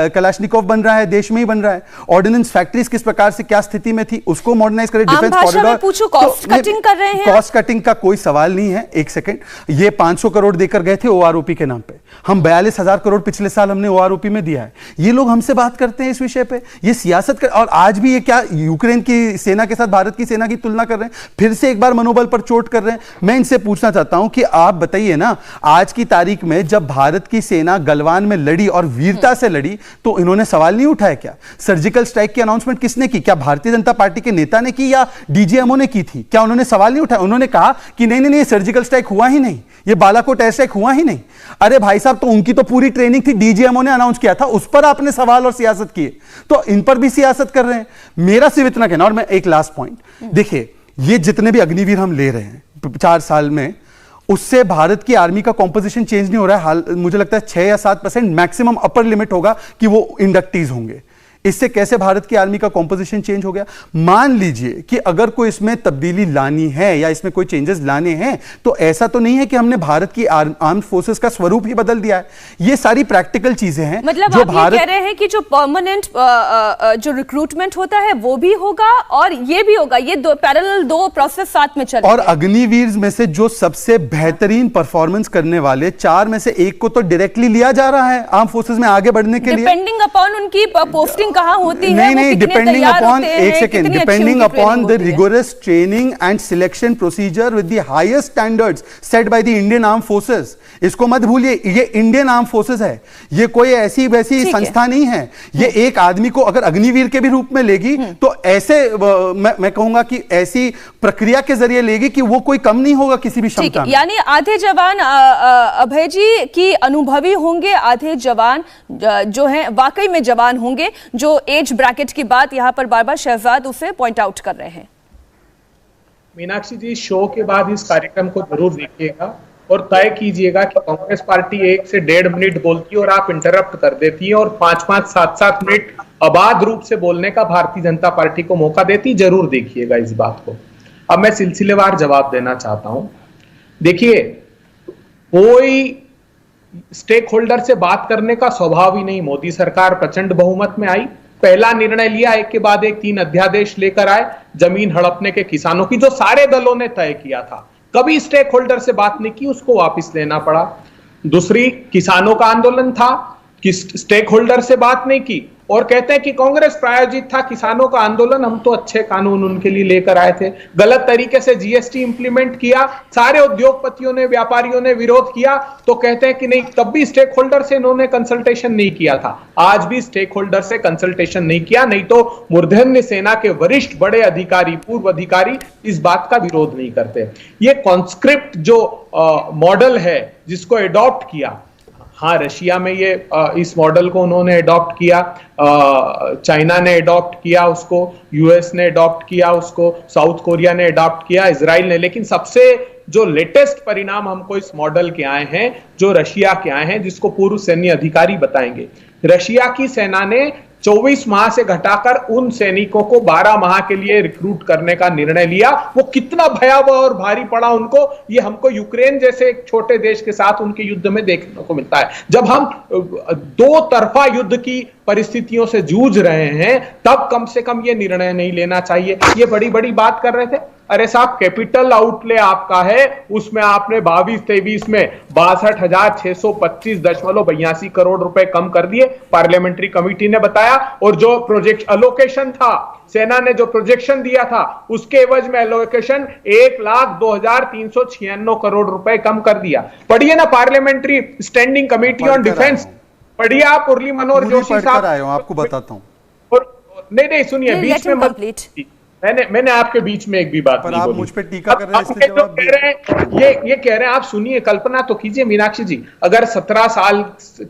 कलाशनिकोव बन रहा है, देश में ही बन रहा है। ऑर्डिनेंस फैक्ट्रीज किस प्रकार से क्या स्थिति में थी उसको मॉडर्नाइज करें। डिफेंस कॉरिडोर कॉस्ट कटिंग कर रहे हैं। कॉस्ट कटिंग का कोई सवाल नहीं है। एक सेकंड, ये 500 करोड़ देकर गए थे OROP के नाम पे। हम 42,000 करोड़ पिछले साल हमने OROP में दिया है। ये लोग हमसे बात करते हैं इस विषय पे, ये सियासत कर, और आज भी ये क्या यूक्रेन की सेना के साथ भारत की सेना की तुलना कर रहे हैं, फिर से एक बार मनोबल पर चोट कर रहे हैं। मैं इनसे पूछना चाहता हूं कि आप बताइए ना, आज की तारीख में जब भारत की सेना गलवान में लड़ी और वीरता से लड़ी, तो इन्होंने सवाल नहीं उठाया क्या? सर्जिकल स्ट्राइक की अनाउंसमेंट किसने की? क्या भारतीय जनता पार्टी के नेता ने की या DGMO ने की थी? क्या उन्होंने सवाल नहीं उठाया? उन्होंने कहा कि नहीं नहीं नहीं, सर्जिकल स्ट्राइक हुआ ही नहीं, ये बालाकोट एयर स्ट्राइक हुआ ही नहीं। अरे भाई साहब, तो उनकी तो पूरी ट्रेनिंग थी, DGMO ने अनाउंस किया था, उस पर आपने सवाल और सियासत किए, तो इन पर भी सियासत कर रहे हैं। मेरा सिर्फ इतना कहना, और मैं एक लास्ट पॉइंट, देखिए ये जितने भी अग्निवीर हम ले रहे हैं 4 साल में, उससे भारत की आर्मी का कॉम्पोजिशन चेंज नहीं हो रहा है। मुझे लगता है 6 या 7% मैक्सिमम अपर लिमिट होगा कि वो इंडक्टीज होंगे। इससे कैसे भारत की आर्मी का कॉम्पोजिशन चेंज हो गया? मान लीजिए कि अगर कोई इसमें तब्दीली लानी है या इसमें कोई चेंजेस लाने हैं, तो ऐसा तो नहीं है कि हमने भारत की आर्म्ड फोर्सेस का स्वरूप ही बदल दिया है। ये सारी प्रैक्टिकल चीजें हैं। मतलब जो आप ये कह रहे हैं कि जो परमानेंट जो रिक्रूटमेंट होता है वो भी होगा और ये भी होगा, ये पैरेलल 2 प्रोसेस साथ में चलेंगे। और अग्निवीर में से जो सबसे बेहतरीन परफॉर्मेंस करने वाले 4 में से 1 को तो डायरेक्टली लिया जा रहा है आर्म फोर्सेस में आगे बढ़ने के लिए, डिपेंडिंग अपॉन उनकी पोस्टिंग कहां होती है। नहीं, डिपेंडिंग अपॉन, एक second, depending upon the rigorous training and selection procedure with the highest standards set by the Indian arm forces. इसको मत भूलिए, ये इंडियन आर्म फोर्सेस है, ये कोई ऐसी वैसी संस्था नहीं है। ये एक आदमी को अगर अग्निवीर के भी रूप में लेगी तो ऐसे मैं कहूंगा कि ऐसी प्रक्रिया के जरिए लेगी कि वो कोई कम नहीं होगा किसी भी क्षमता में। यानी आधे जवान अभय जी की अनुभवी होंगे, आधे जवान जो हैं वाकई में जवान होंगे। जो एज ब्रैकेट की बात यहां पर बार बार शहजाद उसे पॉइंट आउट कर रहे हैं। मीनाक्षी जी, शो के बाद इस कार्यक्रम को जरूर देखिएगा और तय कीजिएगा कि कांग्रेस पार्टी 1 से 1.5 मिनट बोलती है और आप इंटरप्ट कर देती है और 5-5, 7-7 मिनट अबाध रूप से बोलने का भारतीय जनता पार्टी को मौका देती। जरूर देखिएगा इस बात को। अब मैं सिलसिलेवार जवाब देना चाहता हूं। देखिए, कोई स्टेक होल्डर से बात करने का स्वभाव ही नहीं। मोदी सरकार प्रचंड बहुमत में आई, पहला निर्णय लिया, एक के बाद एक 3 अध्यादेश लेकर आए जमीन हड़पने के किसानों की, जो सारे दलों ने तय किया था। कभी स्टेक होल्डर से बात नहीं की, उसको वापस लेना पड़ा। दूसरी, किसानों का आंदोलन था कि स्टेक होल्डर से बात नहीं की और कहते हैं कि कांग्रेस प्रायोजित था किसानों का आंदोलन, हम तो अच्छे कानून उनके लिए लेकर आए थे। गलत तरीके से GST इंप्लीमेंट किया, सारे उद्योगपतियों ने, व्यापारियों ने विरोध किया, तो कहते हैं कि नहीं, तब भी स्टेक होल्डर से इन्होंने कंसल्टेशन नहीं किया था। आज भी स्टेक होल्डर से कंसल्टेशन नहीं किया, नहीं तो मूर्धन्य सेना के वरिष्ठ बड़े अधिकारी, पूर्व अधिकारी इस बात का विरोध नहीं करते। ये कॉन्स्क्रिप्ट जो मॉडल है जिसको एडॉप्ट किया, हाँ, रशिया में ये इस मॉडल को उन्होंने अडॉप्ट किया, चाइना ने अडॉप्ट किया उसको, US ने अडॉप्ट किया उसको, साउथ कोरिया ने अडॉप्ट किया, इजराइल ने। लेकिन सबसे जो लेटेस्ट परिणाम हमको इस मॉडल के आए हैं, जो रशिया के आए हैं, जिसको पूर्व सैन्य अधिकारी बताएंगे। रशिया की सेना ने 24 माह से घटाकर उन सैनिकों को 12 माह के लिए रिक्रूट करने का निर्णय लिया। वो कितना भयावह और भारी पड़ा उनको, ये हमको यूक्रेन जैसे एक छोटे देश के साथ उनके युद्ध में देखने को मिलता है। जब हम दो तरफा युद्ध की परिस्थितियों से जूझ रहे हैं, तब कम से कम ये निर्णय नहीं लेना चाहिए। ये बड़ी बड़ी बात कर रहे थे। अरे साहब, कैपिटल आउटले आपका है, उसमें आपने 22-23 में 62,625.82 करोड़ रुपए कम कर दिए, पार्लियामेंट्री कमेटी ने बताया। और जो प्रोजेक्ट अलोकेशन था, सेना ने जो प्रोजेक्शन दिया था, उसके एवज में अलोकेशन 1,02,396 करोड़ रुपए कम कर दिया। पढ़िए ना parliamentary standing committee on defence, पढ़िए आप, मुरली मनोहर जोशी साहब। आपको बताता हूं। नहीं सुनिए, बीच में मत, मैंने आपके बीच में एक भी बात नहीं बोली। आप मुझ पे टीका कर रहे हैं, इसलिए जवाब कह रहे हैं, ये कह रहे हैं। आप सुनिए, कल्पना तो कीजिए मीनाक्षी जी, अगर 17 साल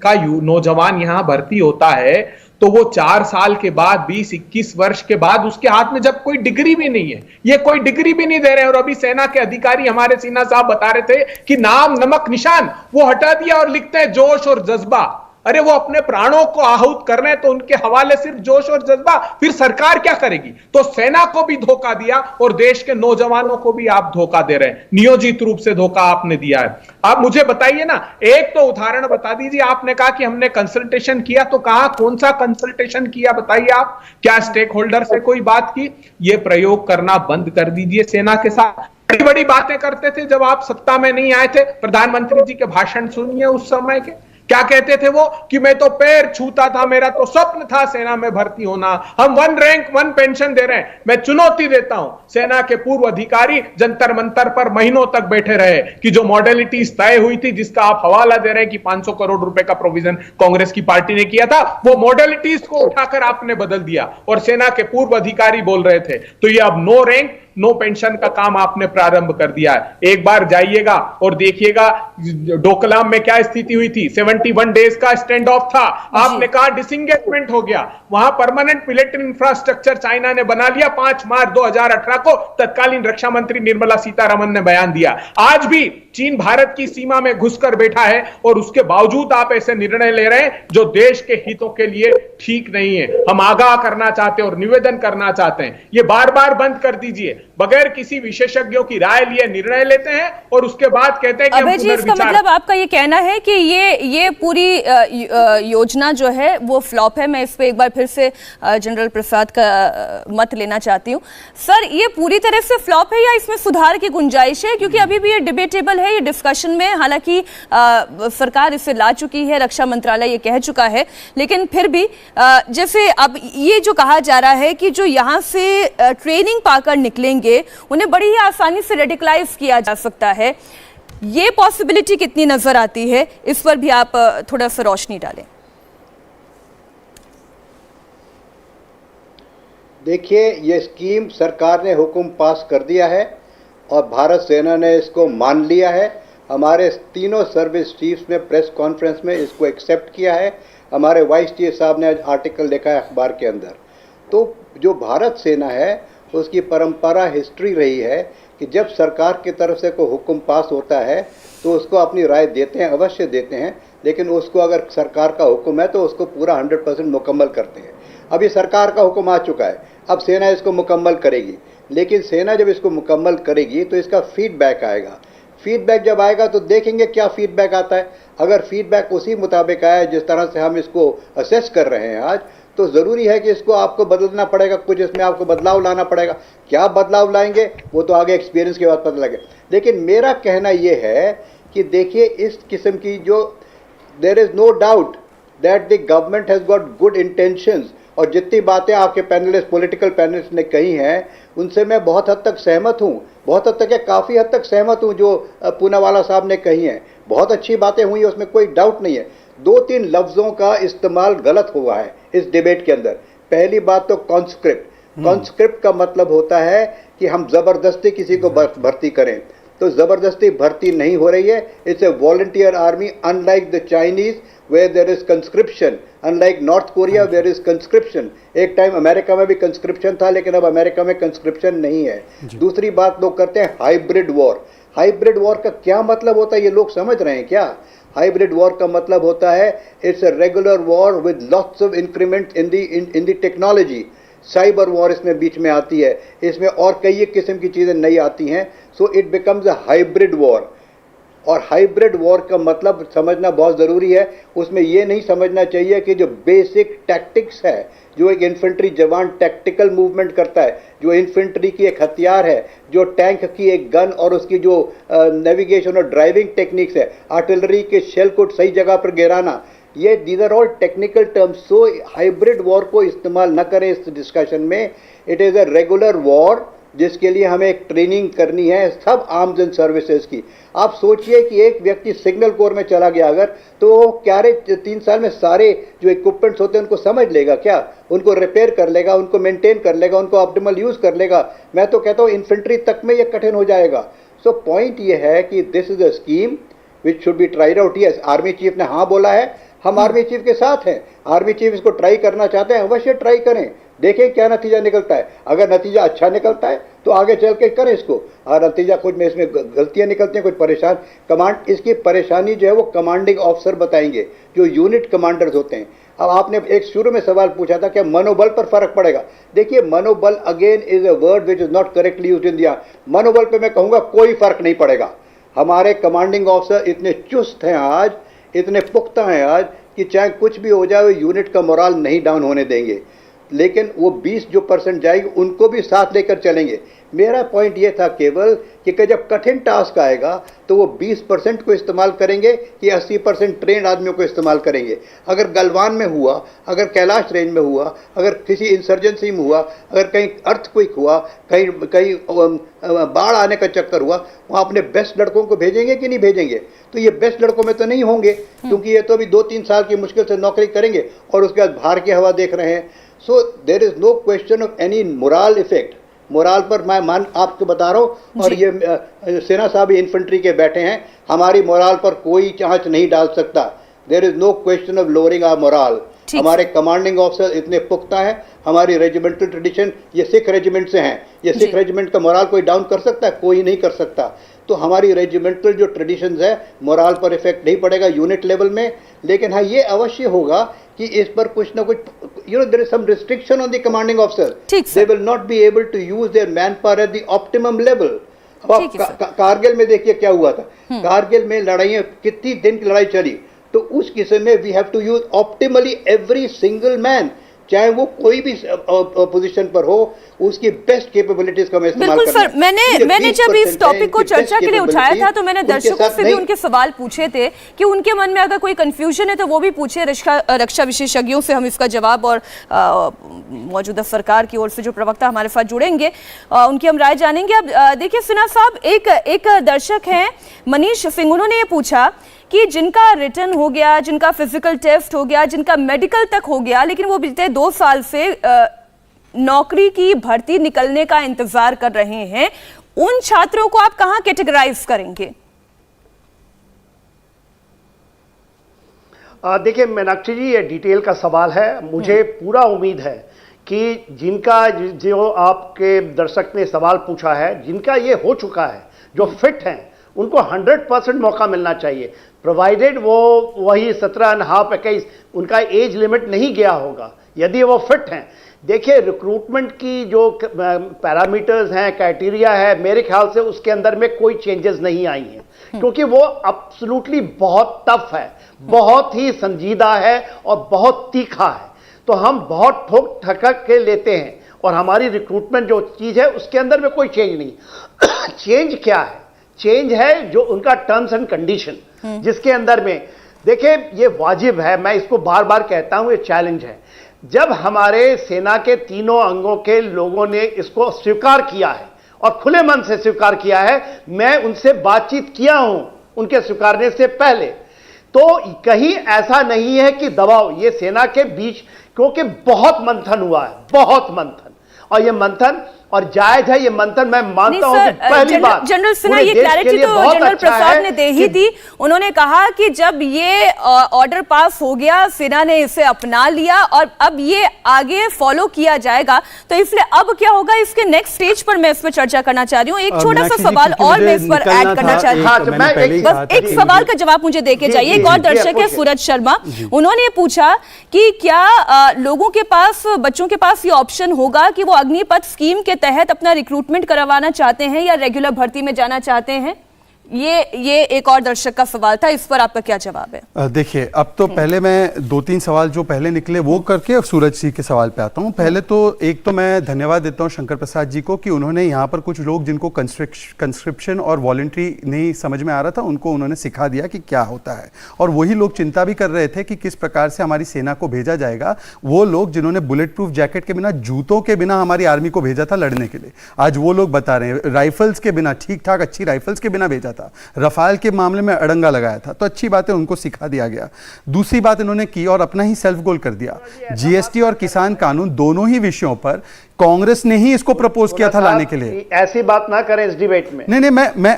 का नौजवान यहां भर्ती होता है, तो वो 4 साल के बाद 20-21 वर्ष के बाद उसके हाथ में जब कोई डिग्री भी नहीं है, ये कोई डिग्री भी नहीं दे रहे हैं। और अभी सेना के अधिकारी हमारे सिन्हा साहब बता रहे थे कि नाम, नमक, निशान वो हटा दिया और लिखते हैं जोश और जज्बा। अरे वो अपने प्राणों को आहूत कर रहे हैं, तो उनके हवाले सिर्फ जोश और जज्बा, फिर सरकार क्या करेगी? तो सेना को भी धोखा दिया और देश के नौजवानों को भी आप धोखा दे रहे हैं, नियोजित रूप से धोखा आपने दिया है। आप मुझे बताइए ना, एक तो उदाहरण बता दीजिए। आपने कहा कि हमने कंसल्टेशन किया, तो कहां, कौन सा कंसल्टेशन किया बताइए आप? क्या स्टेक होल्डर से कोई बात की? ये प्रयोग करना बंद कर दीजिए सेना के साथ। बड़ी बड़ी बातें करते थे जब आप सत्ता में नहीं आए थे। प्रधानमंत्री जी के भाषण सुनिए उस समय के, क्या कहते थे वो, कि मैं तो पैर छूता था, मेरा तो स्वप्न था सेना में भर्ती होना, हम 1 रैंक 1 पेंशन दे रहे हैं। मैं चुनौती देता हूं, सेना के पूर्व अधिकारी जंतर मंतर पर महीनों तक बैठे रहे कि जो मॉडलिटीज तय हुई थी, जिसका आप हवाला दे रहे हैं कि 500 करोड़ रुपए का प्रोविजन कांग्रेस की पार्टी ने किया था, वो मॉडलिटीज को उठाकर आपने बदल दिया और सेना के पूर्व अधिकारी बोल रहे थे। तो ये अब नो रैंक नो पेंशन का काम आपने प्रारंभ कर दिया है। एक बार जाइएगा और देखिएगा डोकलाम में क्या स्थिति हुई थी। 71 डेज का स्टैंड ऑफ था, आपने कहा डिसंगेजमेंट हो गया। वहां परमानेंट मिलिट्री इंफ्रास्ट्रक्चर चाइना ने बना लिया। 5 मार्च 2018 को तत्कालीन रक्षा मंत्री निर्मला सीतारमण ने बयान दिया। आज भी चीन भारत की सीमा में घुसकर बैठा है और उसके बावजूद आप ऐसे निर्णय ले रहे हैं जो देश के हितों के लिए ठीक नहीं है। हम आगाह करना चाहते हैं और निवेदन करना चाहते हैं, ये बार बार बंद कर दीजिए। बगैर किसी विशेषज्ञों की राय लिए निर्णय लेते हैं और उसके बाद कहते हैं कि अभय जी, इसका मतलब आपका ये कहना है कि ये पूरी योजना जो है वो फ्लॉप है। मैं इस पे एक बार फिर से जनरल प्रसाद का मत लेना चाहती हूँ। सर, ये पूरी तरह से फ्लॉप है या इसमें सुधार की गुंजाइश है? क्योंकि अभी भी ये डिबेटेबल है, ये डिस्कशन में, हालांकि सरकार इसे ला चुकी है, रक्षा मंत्रालय ये कह चुका है, लेकिन फिर भी जैसे अब ये जो कहा जा रहा है कि जो यहाँ से ट्रेनिंग पाकर निकलेंगे उन्हें बड़ी ही आसानी से रेडिकलाइज किया जा सकता है, ये पॉसिबिलिटी कितनी नजर आती है? इस पर भी आप थोड़ा सा रोशनी डालें। देखिए, ये स्कीम सरकार ने हुक्म पास कर दिया है और भारत सेना ने इसको मान लिया है। हमारे तीनों सर्विस चीफ्स ने प्रेस कॉन्फ्रेंस में इसको एक्सेप्ट किया है। हमारे वाइस चीफ साहब ने आज आर्टिकल लिखा है अखबार के अंदर। तो जो भारत सेना है उसकी परंपरा, हिस्ट्री रही है कि जब सरकार की तरफ से कोई हुक्म पास होता है तो उसको अपनी राय देते हैं, अवश्य देते हैं, लेकिन उसको अगर सरकार का हुक्म है तो उसको पूरा 100% मुकम्मल करते हैं। अभी सरकार का हुक्म आ चुका है, अब सेना इसको मुकम्मल करेगी। लेकिन सेना जब इसको मुकम्मल करेगी तो इसका फीडबैक आएगा। फीडबैक जब आएगा तो देखेंगे क्या फीडबैक आता है। अगर फीडबैक उसी मुताबिक आया जिस तरह से हम इसको असेस कर रहे हैं आज, तो ज़रूरी है कि इसको आपको बदलना पड़ेगा, कुछ इसमें आपको बदलाव लाना पड़ेगा। क्या बदलाव लाएंगे वो तो आगे एक्सपीरियंस के बाद पता लगे। लेकिन मेरा कहना ये है कि देखिए, इस किस्म की जो there is no doubt that the government has got good intentions, और जितनी बातें आपके पैनलिस्ट, पॉलिटिकल पैनलिस्ट ने कही हैं, उनसे मैं बहुत हद तक सहमत हूँ। बहुत हद तक, काफ़ी हद तक सहमत हूँ जो पूनावाला साहब ने कही हैं। बहुत अच्छी बातें हुई, उसमें कोई डाउट नहीं है। 2-3 लफ्ज़ों का इस्तेमाल गलत हुआ है इस डिबेट के अंदर। पहली बात तो कॉन्स्क्रिप्ट। कॉन्स्क्रिप्ट का मतलब होता है कि हम ज़बरदस्ती किसी को भर्ती करें, तो ज़बरदस्ती भर्ती नहीं हो रही है। It's a volunteer army, unlike the Chinese where there is conscription, unlike North Korea where is conscription. एक टाइम अमेरिका में भी कंस्क्रिप्शन था, लेकिन अब अमेरिका में कंस्क्रिप्शन नहीं है। दूसरी बात लोग करते हैं हाइब्रिड वॉर। हाइब्रिड वॉर का क्या मतलब होता है ये लोग समझ रहे हैं क्या? हाइब्रिड वॉर का मतलब होता है it's a regular war with lots of increment in the technology. Cyber war इसमें बीच में आती है, इसमें और कई एक किस्म की चीज़ें नई आती हैं। So it becomes a hybrid war. और हाइब्रिड वॉर का मतलब समझना बहुत ज़रूरी है। उसमें यह नहीं समझना चाहिए कि जो बेसिक टैक्टिक्स है, जो एक इन्फेंट्री जवान टैक्टिकल मूवमेंट करता है, जो इन्फेंट्री की एक हथियार है, जो टैंक की एक गन और उसकी जो नेविगेशन और ड्राइविंग टेक्निक्स है, आर्टिलरी के शेल को सही जगह पर गिराना, ये these are all technical terms. So hybrid war को इस्तेमाल न करें इस डिस्कशन में। It is a regular war जिसके लिए हमें एक ट्रेनिंग करनी है सब आर्म्स एंड सर्विसेज की। आप सोचिए कि एक व्यक्ति सिग्नल कोर में चला गया अगर, तो वो क्या 3 साल में सारे जो इक्विपमेंट्स होते हैं उनको समझ लेगा क्या? उनको रिपेयर कर लेगा, उनको मेंटेन कर लेगा, उनको ऑप्टिमल यूज कर लेगा? मैं तो कहता हूँ इन्फेंट्री तक में ये कठिन हो जाएगा। सो पॉइंट ये है कि this is a scheme which should be tried out. Yes, army chief ने हाँ बोला है, हम आर्मी चीफ के साथ हैं। आर्मी चीफ इसको ट्राई करना चाहते हैं, अवश्य ट्राई करें, देखें क्या नतीजा निकलता है। अगर नतीजा अच्छा निकलता है तो आगे चल के करें इसको, और नतीजा कुछ में इसमें गलतियां निकलती हैं, कुछ परेशान कमांड, इसकी परेशानी जो है वो कमांडिंग ऑफिसर बताएंगे, जो यूनिट कमांडर्स होते हैं। अब आपने एक शुरू में सवाल पूछा था कि मनोबल पर फर्क पड़ेगा। देखिए, मनोबल again is a word which is not correctly used in India. मनोबल पे मैं कहूंगा कोई फर्क नहीं पड़ेगा। हमारे कमांडिंग ऑफिसर इतने चुस्त हैं आज, इतने पुख्ता हैं आज कि चाहे कुछ भी हो जाए वो यूनिट का मोराल नहीं डाउन होने देंगे। लेकिन वो 20% जाएगी उनको भी साथ लेकर चलेंगे। मेरा पॉइंट ये था केवल कि जब कठिन टास्क आएगा तो वो 20% को इस्तेमाल करेंगे कि 80% ट्रेंड आदमियों को इस्तेमाल करेंगे। अगर गलवान में हुआ, अगर कैलाश रेंज में हुआ, अगर किसी इंसर्जेंसी में हुआ, अगर कहीं अर्थक्वेक हुआ, कहीं बाढ़ आने का चक्कर हुआ, वहाँ अपने बेस्ट लड़कों को भेजेंगे कि नहीं भेजेंगे? तो ये बेस्ट लड़कों में तो नहीं होंगे, क्योंकि ये तो अभी 2-3 साल की मुश्किल से नौकरी करेंगे और उसके बाद बाहर की हवा देख रहे हैं। So there is no question of any moral effect. Moral पर मैं आपको बता रहा हूँ, और ये सेना साहब इन्फेंट्री के बैठे हैं, हमारी मोरल पर कोई चांच नहीं डाल सकता। There is no question of lowering our moral. हमारे कमांडिंग ऑफिसर इतने पुख्ता हैं, हमारी रेजिमेंटल ट्रेडिशन, ये सिख रेजिमेंट से हैं, ये सिख रेजिमेंट का मोरल कोई डाउन कर सकता है? कोई नहीं कर सकता। तो हमारी रेजिमेंटल जो ट्रेडिशंस है, मोरल पर इफेक्ट नहीं पड़ेगा यूनिट लेवल में। लेकिन हाँ, ये अवश्य होगा कि इस पर कुछ ना कुछ, there is some restriction on the commanding officer. They will not be able to use their manpower at the optimum level. अब कारगिल में देखिए क्या हुआ था। कारगिल में लड़ाइयाँ कितनी दिन की लड़ाई चली, तो उस किस्म में we have to use optimally every single man, चाहे वो कोई भी पोजीशन पर हो, उसकी बेस्ट कैपेबिलिटीज का मैं इस्तेमाल करना। बिल्कुल सर, मैंने जब इस टॉपिक को चर्चा के लिए उठाया था तो मैंने दर्शकों से भी उनके सवाल पूछे थे कि उनके मन में अगर कोई कंफ्यूजन है तो वो भी पूछे। रक्षा विशेषज्ञों से हम इसका जवाब और मौजूदा सरकार की ओर से जो प्रवक्ता हमारे साथ जुड़ेंगे उनकी हम राय जानेंगे। अब देखिए सिन्हा साहब, एक दर्शक हैं मनीष सिंह, उन्होंने ये पूछा कि जिनका रिटर्न हो गया, जिनका फिजिकल टेस्ट हो गया, जिनका मेडिकल तक हो गया, लेकिन वो बीते 2 साल से नौकरी की भर्ती निकलने का इंतजार कर रहे हैं, उन छात्रों को आप कहां कैटेगराइज करेंगे? देखिए मीनाक्षी जी, ये डिटेल का सवाल है। मुझे पूरा उम्मीद है कि जिनका, जो आपके दर्शक ने सवाल पूछा है, जिनका ये हो चुका है, जो फिट हैं, उनको 100% मौका मिलना चाहिए, प्रोवाइडेड वो वही 17.5 21 उनका एज लिमिट नहीं गया होगा, यदि वो फिट हैं। देखिए, रिक्रूटमेंट की जो पैरामीटर्स हैं, क्राइटेरिया है, मेरे ख्याल से उसके अंदर में कोई चेंजेस नहीं आई हैं, क्योंकि वो एब्सोल्युटली बहुत टफ है, बहुत ही संजीदा है और बहुत तीखा है। तो हम बहुत ठोक ठकक के लेते हैं, और हमारी रिक्रूटमेंट जो चीज़ है उसके अंदर में कोई चेंज नहीं। चेंज क्या है? चेंज है जो उनका टर्म्स एंड कंडीशन, जिसके अंदर में देखिए ये वाजिब है, मैं इसको बार बार कहता हूं, ये चैलेंज है। जब हमारे सेना के तीनों अंगों के लोगों ने इसको स्वीकार किया है और खुले मन से स्वीकार किया है, मैं उनसे बातचीत किया हूं उनके स्वीकारने से पहले, तो कहीं ऐसा नहीं है कि दबाव ये सेना के बीच, क्योंकि बहुत मंथन हुआ है, बहुत मंथन, और ये मंथन और जायज है ये मंथन, मैं मानता हूं कि पहली बात जनरल सिन्हा ये क्लैरिटी तो जनरल प्रसाद ने दे ही दी। उन्होंने कहा कि जब ये ऑर्डर पास हो गया, सेना ने इसे अपना लिया और अब ये आगे फॉलो किया जाएगा, तो इसलिए अब क्या होगा इसके नेक्स्ट स्टेज पर मैं इस पर चर्चा करना चाह रही हूँ। एक छोटा सा सवाल और मैं इस पर ऐड करना चाह रही हूँ, बस एक सवाल का जवाब मुझे देके जाइए। एक और दर्शक है सूरज शर्मा, उन्होंने पूछा कि क्या लोगों के पास, बच्चों के पास ये ऑप्शन होगा कि वो अग्निपथ स्कीम के तहत अपना रिक्रूटमेंट करवाना चाहते हैं या रेगुलर भर्ती में जाना चाहते हैं? ये एक और दर्शक का सवाल था, इस पर आपका क्या जवाब है? देखिए, अब तो पहले मैं 2-3 सवाल जो पहले निकले वो करके अब सूरज जी के सवाल पे आता हूं। पहले तो एक तो मैं धन्यवाद देता हूं शंकर प्रसाद जी को कि उन्होंने यहाँ पर कुछ लोग जिनको कंस्क्रिप्शन और वॉलंटरी नहीं समझ में आ रहा था, उनको उन्होंने सिखा दिया कि क्या होता है। और वही लोग चिंता भी कर रहे थे कि किस प्रकार से हमारी सेना को भेजा जाएगा, वो लोग जिन्होंने बुलेट प्रूफ जैकेट के बिना, जूतों के बिना हमारी आर्मी को भेजा था लड़ने के लिए, आज वो लोग बता रहे हैं राइफल्स के बिना, ठीक ठाक अच्छी राइफल्स के बिना भेजा था, रफाल के मामले में अड़ंगा लगाया था। तो अच्छी बात है, उनको सिखा दिया गया। दूसरी बात इन्होंने की और अपना ही सेल्फ गोल कर दिया, जीएसटी और किसान कानून दोनों ही विषयों पर कांग्रेस ने ही इसको प्रपोज किया था लाने के लिए। ऐसी बात ना करें इस डिबेट में। नहीं,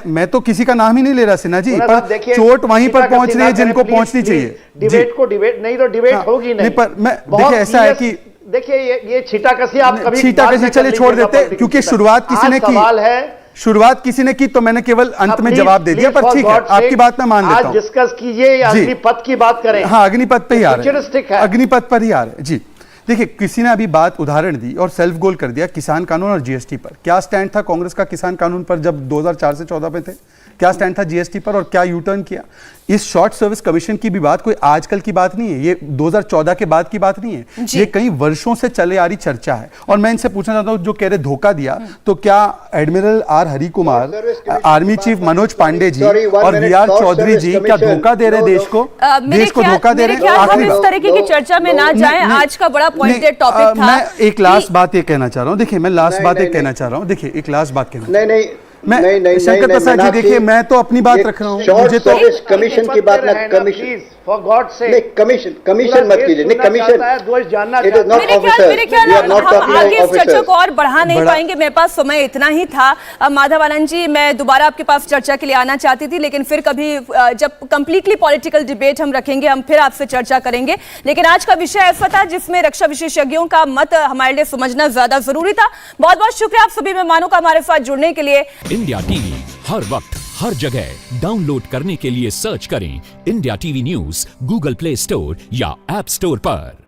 मैं तो किसी का नाम ही नहीं ले रहा सिन्हा जी, पर चोट वहीं पर पहुंच रही है जिनको पहुंचनी चाहिए। डिबेट को डिबेट नहीं तो डिबेट होगी नहीं। पर मैं देखिए ऐसा है कि देखिए ये छीटाकसी आप कभी छीटाकसी चले छोड़ देते, क्योंकि शुरुआत किसी ने की, शुरुआत किसी ने की तो मैंने केवल अंत में जवाब दे दिया। पर ठीक है, आपकी बात मैं मान लेता हूं। डिस्कस कीजिए, अग्निपथ की बात करें। हाँ, अग्निपथ पे ही आ रहे हैं, अग्निपथ पर ही आ रहे हैं जी। देखिए, किसी ने अभी बात उदाहरण दी और सेल्फ गोल कर दिया किसान कानून और जीएसटी पर। क्या स्टैंड था कांग्रेस का किसान कानून पर जब 2004 से 14 में थे? क्या स्टैंड था जीएसटी पर और क्या यू टर्न किया? इस शॉर्ट सर्विस कमीशन की भी बात कोई आजकल की बात नहीं है, ये 2014 के बाद की बात नहीं है, ये कई वर्षों से चले आ रही चर्चा है। और मैं इनसे पूछना चाहता हूं, जो कह रहे धोखा दिया, तो क्या admiral R Hari Kumar, army chief Manoj Pande ji और वीआर चौधरी जी क्या धोखा दे रहे देश को? देश को धोखा दे रहे हैं? इस तरीके की चर्चा में ना जाएं, आज का बड़ा पॉइंटेड टॉपिक था। मैं एक लास्ट बात ये कहना चाह रहा हूँ, देखिए मैं लास्ट बात एक कहना चाह रहा हूँ, देखिए एक लास्ट बात कहना, नहीं, शंकर प्रसाद जी देखिए, मैं तो अपनी बात रख रहा हूँ, मुझे तो कमीशन की बात ना, कमीशन फॉर गॉड से नहीं, कमीशन मत कीजिए, नहीं commission, it is not officer, मेरे ख्याल हम आगे इस चर्चा को और बढ़ा नहीं पाएंगे, मेरे पास समय इतना ही था। माधव आनंद जी, मैं दोबारा आपके पास चर्चा के लिए आना चाहती थी, लेकिन फिर कभी जब कंप्लीटली पॉलिटिकल डिबेट हम रखेंगे, हम फिर आपसे चर्चा करेंगे। लेकिन आज का विषय ऐसा था जिसमें रक्षा विशेषज्ञों का मत हमारे लिए समझना ज्यादा जरूरी था। बहुत बहुत शुक्रिया आप सभी मेहमानों का हमारे साथ जुड़ने के लिए। इंडिया टीवी हर वक्त हर जगह डाउनलोड करने के लिए सर्च करें India TV news Google play store या ऐप स्टोर पर।